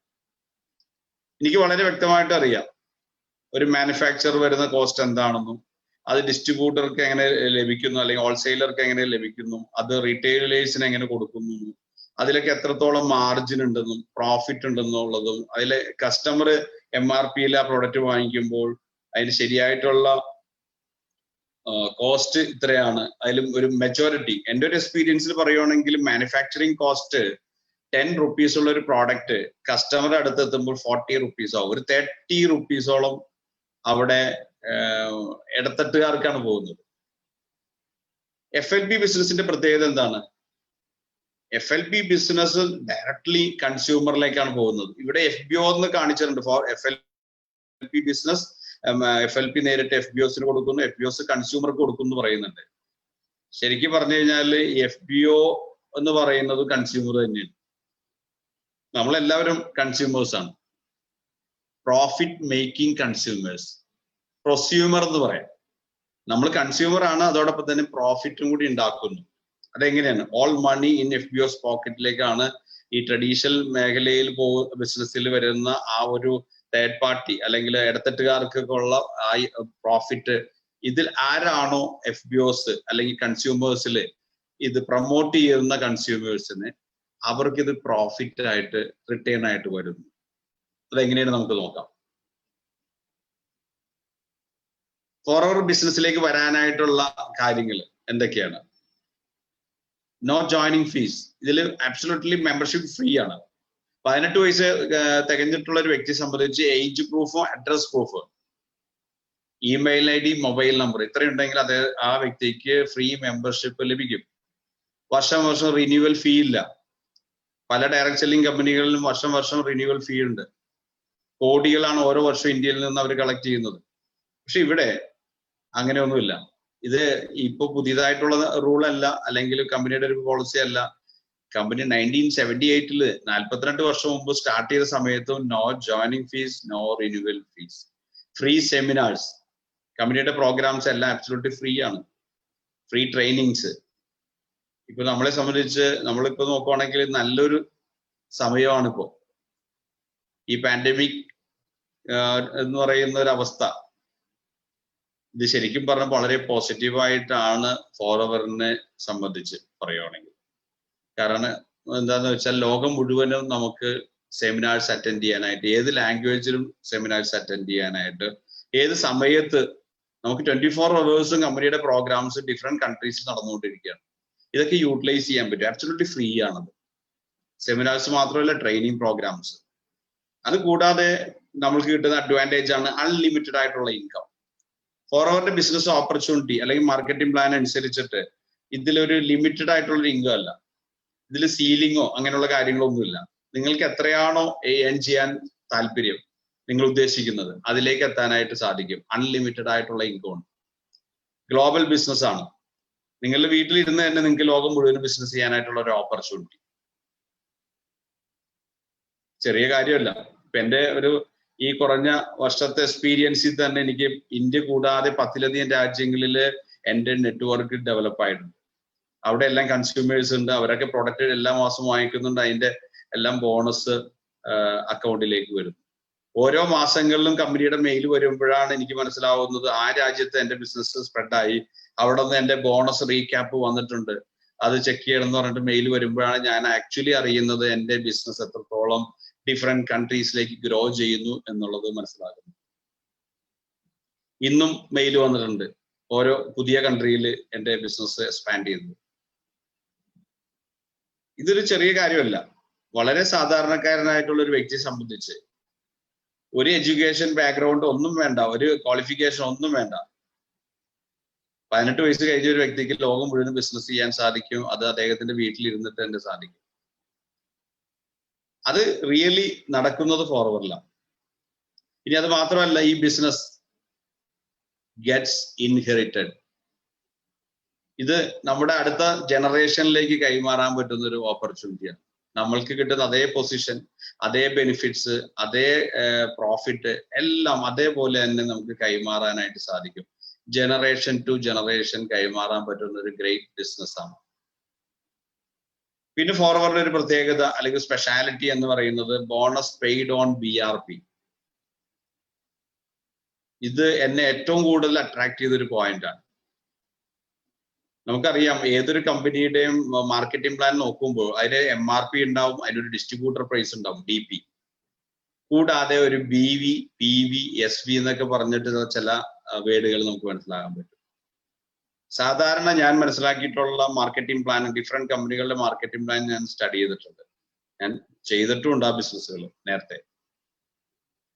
എനിക്ക് വളരെ വ്യക്തമായിട്ട് അറിയാം ഒരു മാനുഫാക്ചർ വരുന്ന കോസ്റ്റ് എന്താണെന്നും അത് ഡിസ്ട്രിബ്യൂട്ടർക്ക് എങ്ങനെ ലഭിക്കുന്നു, അല്ലെങ്കിൽ ഹോൾസെയിലർക്ക് എങ്ങനെ ലഭിക്കുന്നു, അത് റീറ്റെയിലേഴ്സിന് എങ്ങനെ കൊടുക്കുന്നു, അതിലൊക്കെ എത്രത്തോളം മാർജിൻ ഉണ്ടെന്നും പ്രോഫിറ്റ് ഉണ്ടെന്നുള്ളതും, അതിലെ കസ്റ്റമർ MRPയിൽ ആ പ്രോഡക്റ്റ് വാങ്ങിക്കുമ്പോൾ അതിന് ശരിയായിട്ടുള്ള കോസ്റ്റ് ഇത്രയാണ്. അതിലും ഒരു മെജോറിറ്റി, എൻ്റെ ഒരു എക്സ്പീരിയൻസിൽ പറയുവാണെങ്കിൽ മാനുഫാക്ചറിങ് കോസ്റ്റ് 10 rupees ഉള്ള ഒരു പ്രോഡക്റ്റ് കസ്റ്റമർ അടുത്ത് എത്തുമ്പോൾ 40 rupees ആവും. ഒരു 30 rupees അവിടെ ഇടത്തട്ടുകാർക്കാണ് പോകുന്നത്. FLP ബിസിനസിന്റെ പ്രത്യേകത എന്താണ്? FLP ബിസിനസ് ഡയറക്ട്ലി കൺസ്യൂമറിലേക്കാണ് പോകുന്നത്. ഇവിടെ FBO എന്ന് കാണിച്ചിട്ടുണ്ട്. ഫോർ FLP ബിസിനസ്, FLP നേരിട്ട് FBOസിന് കൊടുക്കുന്നു, FBOs കൺസ്യൂമർക്ക് കൊടുക്കുന്നു എന്ന് പറയുന്നുണ്ട്. ശരിക്കും പറഞ്ഞു കഴിഞ്ഞാൽ FBO എന്ന് പറയുന്നത് കൺസ്യൂമർ തന്നെയാണ്. നമ്മളെല്ലാവരും കൺസ്യൂമേഴ്സ് ആണ്. പ്രോഫിറ്റ് മേക്കിംഗ് കൺസ്യൂമേഴ്സ്, പ്രൊസ്യൂമർ എന്ന് പറയാം. നമ്മൾ കൺസ്യൂമർ ആണ്, അതോടൊപ്പം തന്നെ പ്രോഫിറ്റും കൂടി ഉണ്ടാക്കുന്നു. അതെങ്ങനെയാണ്? ഓൾ മണി ഇൻ FBOs പോക്കറ്റിലേക്കാണ് ഈ ട്രഡീഷണൽ മേഖലയിൽ ബിസിനസ്സിൽ വരുന്ന ആ ഒരു തേർഡ് പാർട്ടി അല്ലെങ്കിൽ ഇടത്തട്ടുകാർക്കൊക്കെ ഉള്ള ആ പ്രോഫിറ്റ്. ഇതിൽ ആരാണോ FBOs അല്ലെങ്കിൽ കൺസ്യൂമേഴ്സിൽ ഇത് പ്രൊമോട്ട് ചെയ്യുന്ന കൺസ്യൂമേഴ്സിന് അവർക്ക് ഇത് പ്രോഫിറ്റ് ആയിട്ട് റിട്ടേൺ ആയിട്ട് വരുന്നു. അതെങ്ങനെയാണ് നമുക്ക് നോക്കാം. ഫോറവർ ബിസിനസ്സിലേക്ക് വരാനായിട്ടുള്ള കാര്യങ്ങൾ എന്തൊക്കെയാണ്? നോ ജോയിനിങ് ഫീസ്. ഇതിൽ അബ്സല്യൂട്ട്ലി മെമ്പർഷിപ്പ് ഫ്രീ ആണ്. 18 വയസ്സ് തികഞ്ഞിട്ടുള്ള ഒരു വ്യക്തിയെ സംബന്ധിച്ച് ഏജ് പ്രൂഫും address proof, email ID, mobile number ഇത്രയുണ്ടെങ്കിൽ അത് ആ വ്യക്തിക്ക് ഫ്രീ മെമ്പർഷിപ്പ് ലഭിക്കും. വർഷം റിന്യൂവൽ ഫീ ഇല്ല. പല ഡയറക്ട് സെല്ലിംഗ് കമ്പനികളിലും വർഷം റിന്യൂവൽ ഫീ ഉണ്ട്. കോടികളാണ് ഓരോ വർഷവും ഇന്ത്യയിൽ നിന്ന് അവർ കളക്ട് ചെയ്യുന്നത്. പക്ഷെ ഇവിടെ അങ്ങനെയൊന്നുമില്ല. ഇത് ഇപ്പൊ പുതിയതായിട്ടുള്ള റൂൾ അല്ല, അല്ലെങ്കിൽ കമ്പനിയുടെ ഒരു പോളിസി അല്ല. കമ്പനി 1978 42 വർഷം മുമ്പ് സ്റ്റാർട്ട് ചെയ്ത സമയത്തും no joining fees, no renewal fees, free seminars. കമ്പനിയുടെ പ്രോഗ്രാംസ് എല്ലാം അബ്സല്യൂട്ട്ലി ഫ്രീ ആണ്. Free trainings. ഇപ്പൊ നമ്മളെ സംബന്ധിച്ച് നമ്മളിപ്പോ നോക്കുവാണെങ്കിൽ നല്ലൊരു സമയമാണ് ഇപ്പോ ഈ പാൻഡമിക് എന്ന് പറയുന്ന ഒരു അവസ്ഥ. ഇത് ശരിക്കും പറഞ്ഞാൽ വളരെ പോസിറ്റീവായിട്ടാണ് ഫോറവറിനെ സംബന്ധിച്ച് പറയുകയാണെങ്കിൽ. കാരണം എന്താന്ന് വെച്ചാൽ ലോകം മുഴുവനും നമുക്ക് സെമിനാർസ് അറ്റൻഡ് ചെയ്യാനായിട്ട്, ഏത് ലാംഗ്വേജിലും സെമിനാർസ് അറ്റൻഡ് ചെയ്യാനായിട്ട്, ഏത് സമയത്ത് നമുക്ക് 24 hours കമ്പനിയുടെ പ്രോഗ്രാംസ് ഡിഫറെന്റ് കൺട്രീസിൽ നടന്നുകൊണ്ടിരിക്കുകയാണ്. ഇതൊക്കെ യൂട്ടിലൈസ് ചെയ്യാൻ പറ്റും. അബ്സല്യൂട്ട്ലി ഫ്രീ ആണത്. സെമിനാർസ് മാത്രമല്ല, ട്രെയിനിങ് പ്രോഗ്രാംസ്. അത് കൂടാതെ നമ്മൾക്ക് കിട്ടുന്ന അഡ്വാൻറ്റേജ് ആണ് അൺലിമിറ്റഡ് ആയിട്ടുള്ള ഇൻകം. ഫോറവറിന്റെ ബിസിനസ് ഓപ്പർച്യൂണിറ്റി അല്ലെങ്കിൽ മാർക്കറ്റിംഗ് പ്ലാൻ അനുസരിച്ചിട്ട് ഇതിലൊരു ലിമിറ്റഡ് ആയിട്ടുള്ള ഇൻകം അല്ല. ഇതിൽ സീലിങ്ങോ അങ്ങനെയുള്ള കാര്യങ്ങളൊന്നുമില്ല. നിങ്ങൾക്ക് എത്രയാണോ ഏൺ ചെയ്യാൻ താല്പര്യം, നിങ്ങൾ ഉദ്ദേശിക്കുന്നത്, അതിലേക്ക് എത്താനായിട്ട് സാധിക്കും. അൺലിമിറ്റഡ് ആയിട്ടുള്ള ഇൻകം ഉണ്ട്. ഗ്ലോബൽ ബിസിനസ് ആണ്. നിങ്ങളുടെ വീട്ടിലിരുന്ന് തന്നെ നിങ്ങൾക്ക് ലോകം മുഴുവൻ ബിസിനസ് ചെയ്യാനായിട്ടുള്ള ഒരു ഓപ്പർച്യൂണിറ്റി. ചെറിയ കാര്യമല്ല. ഇപ്പൊ എന്റെ ഈ കുറഞ്ഞ വർഷത്തെ എക്സ്പീരിയൻസിൽ തന്നെ എനിക്ക് ഇന്ത്യ കൂടാതെ 10ലധികം രാജ്യങ്ങളിൽ എന്റെ നെറ്റ്വർക്ക് ഡെവലപ്പ് ആയിട്ടുണ്ട്. അവിടെ എല്ലാം കൺസ്യൂമേഴ്സ് ഉണ്ട്. അവരൊക്കെ പ്രൊഡക്റ്റ് എല്ലാ മാസവും വാങ്ങിക്കുന്നുണ്ട്. അതിന്റെ എല്ലാം ബോണസ് അക്കൗണ്ടിലേക്ക് വരും. ഓരോ മാസങ്ങളിലും കമ്പനിയുടെ മെയിൽ വരുമ്പോഴാണ് എനിക്ക് മനസ്സിലാവുന്നത് ആ രാജ്യത്ത് എന്റെ ബിസിനസ് സ്പ്രെഡായി, അവിടെ നിന്ന് എന്റെ ബോണസ് റീക്യാപ്പ് വന്നിട്ടുണ്ട്, അത് ചെക്ക് ചെയ്യണം എന്ന് പറഞ്ഞിട്ട് മെയിൽ വരുമ്പോഴാണ് ഞാൻ ആക്ച്വലി അറിയുന്നത് എന്റെ ബിസിനസ് എത്രത്തോളം ഡിഫറെന്റ് കൺട്രീസിലേക്ക് ഗ്രോ ചെയ്യുന്നു എന്നുള്ളത് മനസ്സിലാകുന്നു. ഇന്നും മെയിൽ വന്നിട്ടുണ്ട് ഓരോ പുതിയ കൺട്രിയിൽ എന്റെ ബിസിനസ് എക്സ്പാൻഡ് ചെയ്യുന്നു. ഇതൊരു ചെറിയ കാര്യമല്ല. വളരെ സാധാരണക്കാരനായിട്ടുള്ള ഒരു വ്യക്തിയെ സംബന്ധിച്ച് ഒരു എഡ്യൂക്കേഷൻ ബാക്ക്ഗ്രൗണ്ട് ഒന്നും വേണ്ട, ഒരു ക്വാളിഫിക്കേഷൻ ഒന്നും വേണ്ട. 18 വയസ്സ് കഴിഞ്ഞ ഒരു വ്യക്തിക്ക് ലോകം മുഴുവൻ ബിസിനസ് ചെയ്യാൻ സാധിക്കും. അത് അദ്ദേഹത്തിന്റെ വീട്ടിലിരുന്നിട്ട് തന്നെ സാധിക്കും. അത് റിയലി നടക്കുന്നത് ഫോർവേഡിലാണ്. ഇനി അത് മാത്രമല്ല, ഈ ബിസിനസ് ഗെറ്റ്സ് ഇൻഹെറിറ്റഡ്. ഇത് നമ്മുടെ അടുത്ത ജനറേഷനിലേക്ക് കൈമാറാൻ പറ്റുന്ന ഒരു ഓപ്പർച്യൂണിറ്റിയാണ്. നമ്മൾക്ക് കിട്ടുന്ന അതേ പൊസിഷൻ, അതേ ബെനിഫിറ്റ്സ്, അതേ പ്രോഫിറ്റ് എല്ലാം അതേപോലെ തന്നെ നമുക്ക് കൈമാറാനായിട്ട് സാധിക്കും. ജനറേഷൻ ടു ജനറേഷൻ കൈമാറാൻ പറ്റുന്ന ഒരു ഗ്രേറ്റ് ബിസിനസ് ആണ്. പിന്നെ ഫോർവേഡിന്റെ ഒരു പ്രത്യേകത അല്ലെങ്കിൽ സ്പെഷ്യാലിറ്റി എന്ന് പറയുന്നത് ബോണസ് പെയ്ഡ് ഓൺ BRP. ഇത് എന്നെ ഏറ്റവും കൂടുതൽ അട്രാക്ട് ചെയ്തൊരു പോയിന്റാണ്. നമുക്കറിയാം ഏതൊരു കമ്പനിയുടെയും മാർക്കറ്റിംഗ് പ്ലാൻ നോക്കുമ്പോൾ അതിന് MRP ഉണ്ടാവും, അതിനൊരു ഡിസ്ട്രിബ്യൂട്ടർ പ്രൈസ് ഉണ്ടാവും, DP. കൂടാതെ ഒരു BV, PV, SV എന്നൊക്കെ പറഞ്ഞിട്ട് ചില വേർഡുകൾ നമുക്ക് മനസ്സിലാക്കാൻ പറ്റും. സാധാരണ ഞാൻ മനസ്സിലാക്കിയിട്ടുള്ള മാർക്കറ്റിംഗ് പ്ലാൻ, ഡിഫറെന്റ് കമ്പനികളുടെ മാർക്കറ്റിംഗ് പ്ലാൻ ഞാൻ സ്റ്റഡി ചെയ്തിട്ടുണ്ട്. ഞാൻ ചെയ്തിട്ടുമുണ്ട് ആ ബിസിനസ്സുകൾ നേരത്തെ.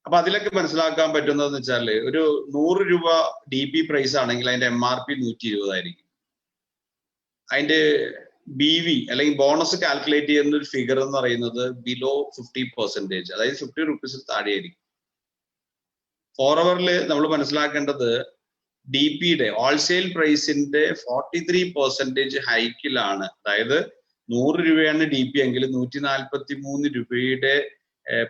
അപ്പൊ അതിലൊക്കെ മനസ്സിലാക്കാൻ പറ്റുന്നതെന്ന് വെച്ചാൽ ഒരു 100 രൂപ DP പ്രൈസ് ആണെങ്കിൽ അതിന്റെ MRP 120 ആയിരിക്കും. അതിന്റെ BV അല്ലെങ്കിൽ ബോണസ് കാൽക്കുലേറ്റ് ചെയ്യുന്ന ഒരു ഫിഗർ എന്ന് പറയുന്നത് ബിലോ 50%, അതായത് 50 rupees താഴെയായിരിക്കും. ഫോർവേഡിൽ നമ്മൾ മനസ്സിലാക്കേണ്ടത് DPയുടെ ഹോൾസെയിൽ പ്രൈസിന്റെ 43% ഹൈക്കിലാണ്. അതായത് 100 രൂപയാണ് DP എങ്കിൽ 143 രൂപയുടെ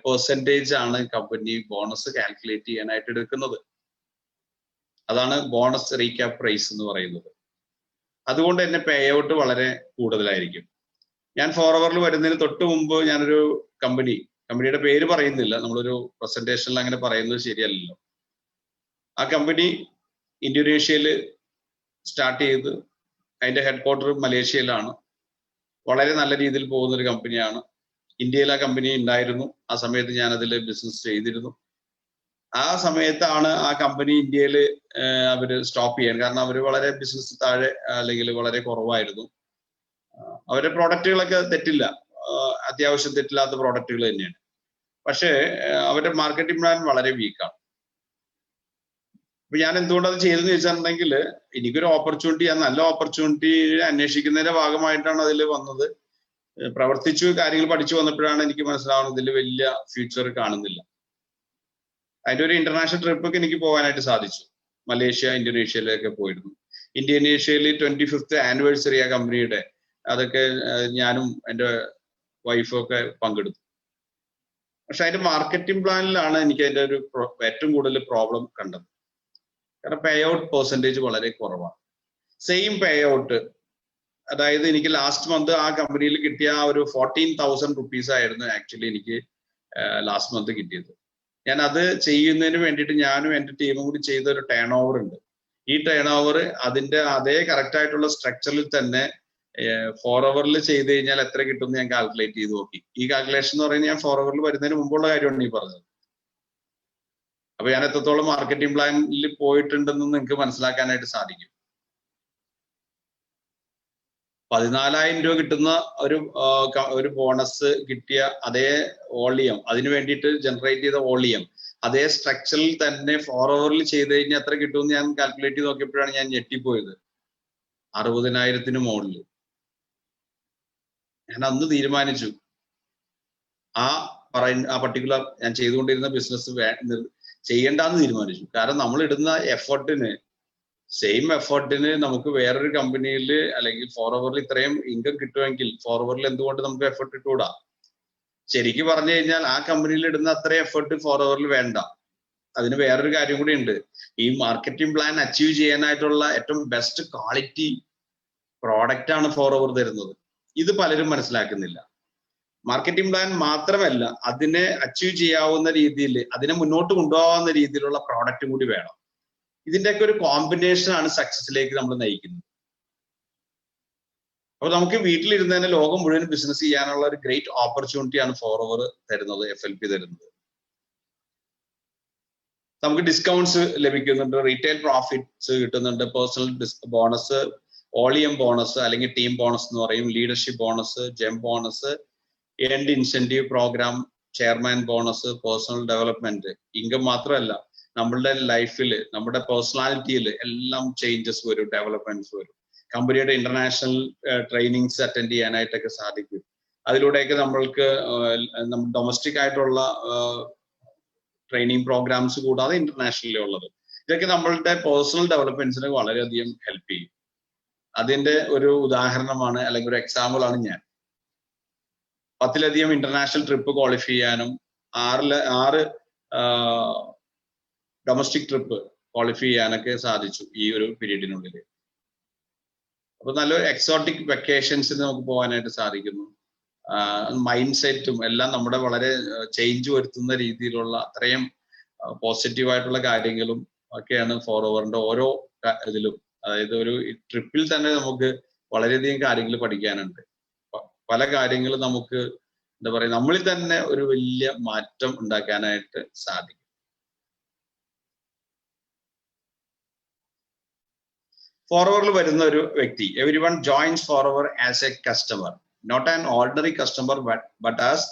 പെർസെൻറ്റേജ് ആണ് കമ്പനി ബോണസ് കാൽക്കുലേറ്റ് ചെയ്യാനായിട്ട് എടുക്കുന്നത്. അതാണ് ബോണസ് റീക്യാപ്പ് പ്രൈസ് എന്ന് പറയുന്നത്. അതുകൊണ്ട് തന്നെ പേ ഔട്ട് വളരെ കൂടുതലായിരിക്കും. ഞാൻ ഫോർവേഡിൽ വരുന്നതിന് തൊട്ട് മുമ്പ് ഞാനൊരു കമ്പനിയുടെ പേര് പറയുന്നില്ല, നമ്മളൊരു പ്രസന്റേഷനിൽ അങ്ങനെ പറയുന്നത് ശരിയല്ലല്ലോ. ആ കമ്പനി ഇന്തോനേഷ്യയിൽ സ്റ്റാർട്ട് ചെയ്ത് അതിന്റെ ഹെഡ്ക്വാർട്ടർ മലേഷ്യയിലാണ്. വളരെ നല്ല രീതിയിൽ പോകുന്ന ഒരു കമ്പനിയാണ്. ഇന്ത്യയിൽ ആ കമ്പനി ഉണ്ടായിരുന്നു. ആ സമയത്ത് ഞാൻ അതിൽ ബിസിനസ് ചെയ്തിരുന്നു. ആ സമയത്താണ് ആ കമ്പനി ഇന്ത്യയിൽ അവര് സ്റ്റോപ്പ് ചെയ്യാൻ. കാരണം അവർ വളരെ ബിസിനസ് താഴെ അല്ലെങ്കിൽ വളരെ കുറവായിരുന്നു. അവരുടെ പ്രോഡക്റ്റുകളൊക്കെ തെറ്റില്ല, അത്യാവശ്യം തെറ്റില്ലാത്ത പ്രോഡക്റ്റുകൾ തന്നെയാണ്. പക്ഷേ അവരുടെ മാർക്കറ്റിംഗ് പ്ലാൻ വളരെ വീക്കാണ്. അപ്പൊ ഞാൻ എന്തുകൊണ്ട് അത് ചെയ്തെന്ന് ചോദിച്ചിട്ടുണ്ടെങ്കിൽ, എനിക്കൊരു ഓപ്പർച്യൂണിറ്റി, നല്ല ഓപ്പർച്യൂണിറ്റി അന്വേഷിക്കുന്നതിന്റെ ഭാഗമായിട്ടാണ് അതിൽ വന്നത്. പ്രവർത്തിച്ചു കാര്യങ്ങൾ പഠിച്ചു വന്നപ്പോഴാണ് എനിക്ക് മനസ്സിലാവുന്നത് ഇതിൽ വലിയ ഫ്യൂച്ചർ കാണുന്നില്ല. അതിന്റെ ഒരു ഇന്റർനാഷണൽ ട്രിപ്പൊക്കെ എനിക്ക് പോകാനായിട്ട് സാധിച്ചു. മലേഷ്യ, ഇന്തോനേഷ്യയിലൊക്കെ പോയിരുന്നു. ഇന്തോനേഷ്യയിൽ 25th ആനിവേഴ്സറി ആ കമ്പനിയുടെ, അതൊക്കെ ഞാനും എൻ്റെ വൈഫും ഒക്കെ പങ്കെടുത്തു. പക്ഷെ അതിന്റെ മാർക്കറ്റിംഗ് പ്ലാനിലാണ് എനിക്ക് അതിന്റെ ഒരു ഏറ്റവും കൂടുതൽ പ്രോബ്ലം കണ്ടത്. കാരണം പേ ഔട്ട് പെർസെൻറ്റേജ് വളരെ കുറവാണ്. സെയിം പേ ഔട്ട്, അതായത് എനിക്ക് ലാസ്റ്റ് മന്ത് ആ കമ്പനിയിൽ കിട്ടിയ ആ ഒരു 14,000 റുപ്പീസ് ആയിരുന്നു ആക്ച്വലി എനിക്ക് ലാസ്റ്റ് മന്ത് കിട്ടിയത്. ഞാൻ അത് ചെയ്യുന്നതിന് വേണ്ടിയിട്ട് ഞാനും എൻ്റെ ടീമും കൂടി ചെയ്ത ഒരു ടേൺ ഓവർ ഉണ്ട്. ഈ ടേൺ ഓവർ അതിന്റെ അതേ കറക്റ്റ് ആയിട്ടുള്ള സ്ട്രക്ചറിൽ തന്നെ 4 hourൽ ചെയ്ത് കഴിഞ്ഞാൽ എത്ര കിട്ടും ഞാൻ കാൽക്കുലേറ്റ് ചെയ്ത് നോക്കി. ഈ കാൽക്കുലേഷൻ എന്ന് പറയുന്നത് ഞാൻ 4 hourൽ വരുന്നതിന് മുമ്പുള്ള കാര്യമാണ് ഈ പറഞ്ഞത്. അപ്പൊ ഞാൻ എത്രത്തോളം മാർക്കറ്റിംഗ് പ്ലാനിൽ പോയിട്ടുണ്ടെന്ന് നിങ്ങൾക്ക് മനസ്സിലാക്കാനായിട്ട് സാധിക്കും. 14,000 രൂപ കിട്ടുന്ന ഒരു ബോണസ് കിട്ടിയ അതേ വോളിയം, അതിനു വേണ്ടിയിട്ട് ജനറേറ്റ് ചെയ്ത വോളിയം അതേ സ്ട്രക്ചറിൽ തന്നെ 4 hourൽ ചെയ്ത് കഴിഞ്ഞാൽ എത്ര കിട്ടുമെന്ന് ഞാൻ കാൽക്കുലേറ്റ് ചെയ്ത് നോക്കിയപ്പോഴാണ് ഞാൻ ഞെട്ടിപ്പോയത്. 60,000-ന് മുകളിൽ. ഞാൻ അന്ന് തീരുമാനിച്ചു ആ പർട്ടിക്കുലർ ഞാൻ ചെയ്തുകൊണ്ടിരുന്ന ബിസിനസ് ചെയ്യണ്ടെന്ന് തീരുമാനിച്ചു. കാരണം നമ്മൾ ഇടുന്ന എഫർട്ടിന്, സെയിം എഫർട്ടിന് നമുക്ക് വേറൊരു കമ്പനിയിൽ അല്ലെങ്കിൽ 4 hourൽ ഇത്രയും ഇൻകം കിട്ടുമെങ്കിൽ 4 hourൽ എന്തുകൊണ്ട് നമുക്ക് എഫർട്ട് ഇട്ടുകൂടാ? ശരിക്കും പറഞ്ഞു കഴിഞ്ഞാൽ ആ കമ്പനിയിൽ ഇടുന്ന അത്രയും എഫർട്ട് 4 hourൽ വേണ്ട. അതിന് വേറൊരു കാര്യം കൂടി ഉണ്ട്. ഈ മാർക്കറ്റിംഗ് പ്ലാൻ അച്ചീവ് ചെയ്യാനായിട്ടുള്ള ഏറ്റവും ബെസ്റ്റ് ക്വാളിറ്റി പ്രോഡക്റ്റ് ആണ് 4 hour തരുന്നത്. ഇത് പലരും മനസ്സിലാക്കുന്നില്ല. മാർക്കറ്റിംഗ് പ്ലാൻ മാത്രമല്ല, അതിനെ അച്ചീവ് ചെയ്യാവുന്ന രീതിയിൽ, അതിനെ മുന്നോട്ട് കൊണ്ടുപോകാവുന്ന രീതിയിലുള്ള പ്രോഡക്റ്റും കൂടി വേണം. ഇതിന്റെയൊക്കെ ഒരു കോമ്പിനേഷൻ ആണ് സക്സസിലേക്ക് നമ്മൾ നയിക്കുന്നത്. അപ്പൊ നമുക്ക് വീട്ടിലിരുന്ന് തന്നെ ലോകം മുഴുവൻ ബിസിനസ് ചെയ്യാനുള്ള ഒരു ഗ്രേറ്റ് ഓപ്പർച്യൂണിറ്റിയാണ് 4 hour തരുന്നത്, FLP തരുന്നത്. നമുക്ക് ഡിസ്കൗണ്ട്സ് ലഭിക്കുന്നുണ്ട്, റീറ്റെയിൽ പ്രോഫിറ്റ്സ് കിട്ടുന്നുണ്ട്, പേഴ്സണൽ ബോണസ്, വോളിയം ബോണസ് അല്ലെങ്കിൽ ടീം ബോണസ് എന്ന് പറയും, leadership bonus, gem bonus, earned incentive programme, chairman bonus, personal development. Income മാത്രമല്ല, നമ്മളുടെ ലൈഫിൽ, നമ്മുടെ പേഴ്സണാലിറ്റിയിൽ എല്ലാം ചേഞ്ചസ് വരും, ഡെവലപ്മെന്റ്സ് വരും. കമ്പനിയുടെ ഇന്റർനാഷണൽ ട്രെയിനിങ്സ് അറ്റൻഡ് ചെയ്യാനായിട്ടൊക്കെ സാധിക്കും. അതിലൂടെയൊക്കെ നമ്മൾക്ക് ഡൊമസ്റ്റിക് ആയിട്ടുള്ള ട്രെയിനിങ് പ്രോഗ്രാംസ് കൂടാതെ ഇന്റർനാഷണലി ഉള്ളത്, ഇതൊക്കെ നമ്മളുടെ പേഴ്സണൽ ഡെവലപ്മെന്റ്സിന് വളരെയധികം ഹെൽപ്പ് ചെയ്യും. അതിന്റെ ഒരു ഉദാഹരണമാണ് അല്ലെങ്കിൽ ഒരു എക്സാമ്പിൾ ആണ് ഞാൻ. 10ലധികം ഇന്റർനാഷണൽ ട്രിപ്പ് ക്വാളിഫൈ ചെയ്യാനും 6 ഡൊമസ്റ്റിക് ട്രിപ്പ് ക്വാളിഫൈ ചെയ്യാനൊക്കെ സാധിച്ചു ഈ ഒരു പീരീഡിനുള്ളിൽ. അപ്പൊ നല്ലൊരു എക്സോട്ടിക് വെക്കേഷൻസിന് നമുക്ക് പോകാനായിട്ട് സാധിക്കുന്നു. മൈൻഡ് സെറ്റും എല്ലാം നമ്മുടെ വളരെ ചേഞ്ച് വരുത്തുന്ന രീതിയിലുള്ള അത്രയും പോസിറ്റീവായിട്ടുള്ള കാര്യങ്ങളും ഒക്കെയാണ് 4 hourന്റെ ഓരോ ഇതിലും. അതായത് ഒരു ട്രിപ്പിൽ തന്നെ നമുക്ക് വളരെയധികം കാര്യങ്ങൾ പഠിക്കാനുണ്ട്. പല കാര്യങ്ങളും നമുക്ക് എന്താ പറയുക, നമ്മളിൽ തന്നെ ഒരു വലിയ മാറ്റം ഉണ്ടാക്കാനായിട്ട് സാധിക്കും. ഫോർ ഓവറിൽ വരുന്ന ഒരു വ്യക്തി, everyone joins 4 hour as a customer, not an ordinary customer but as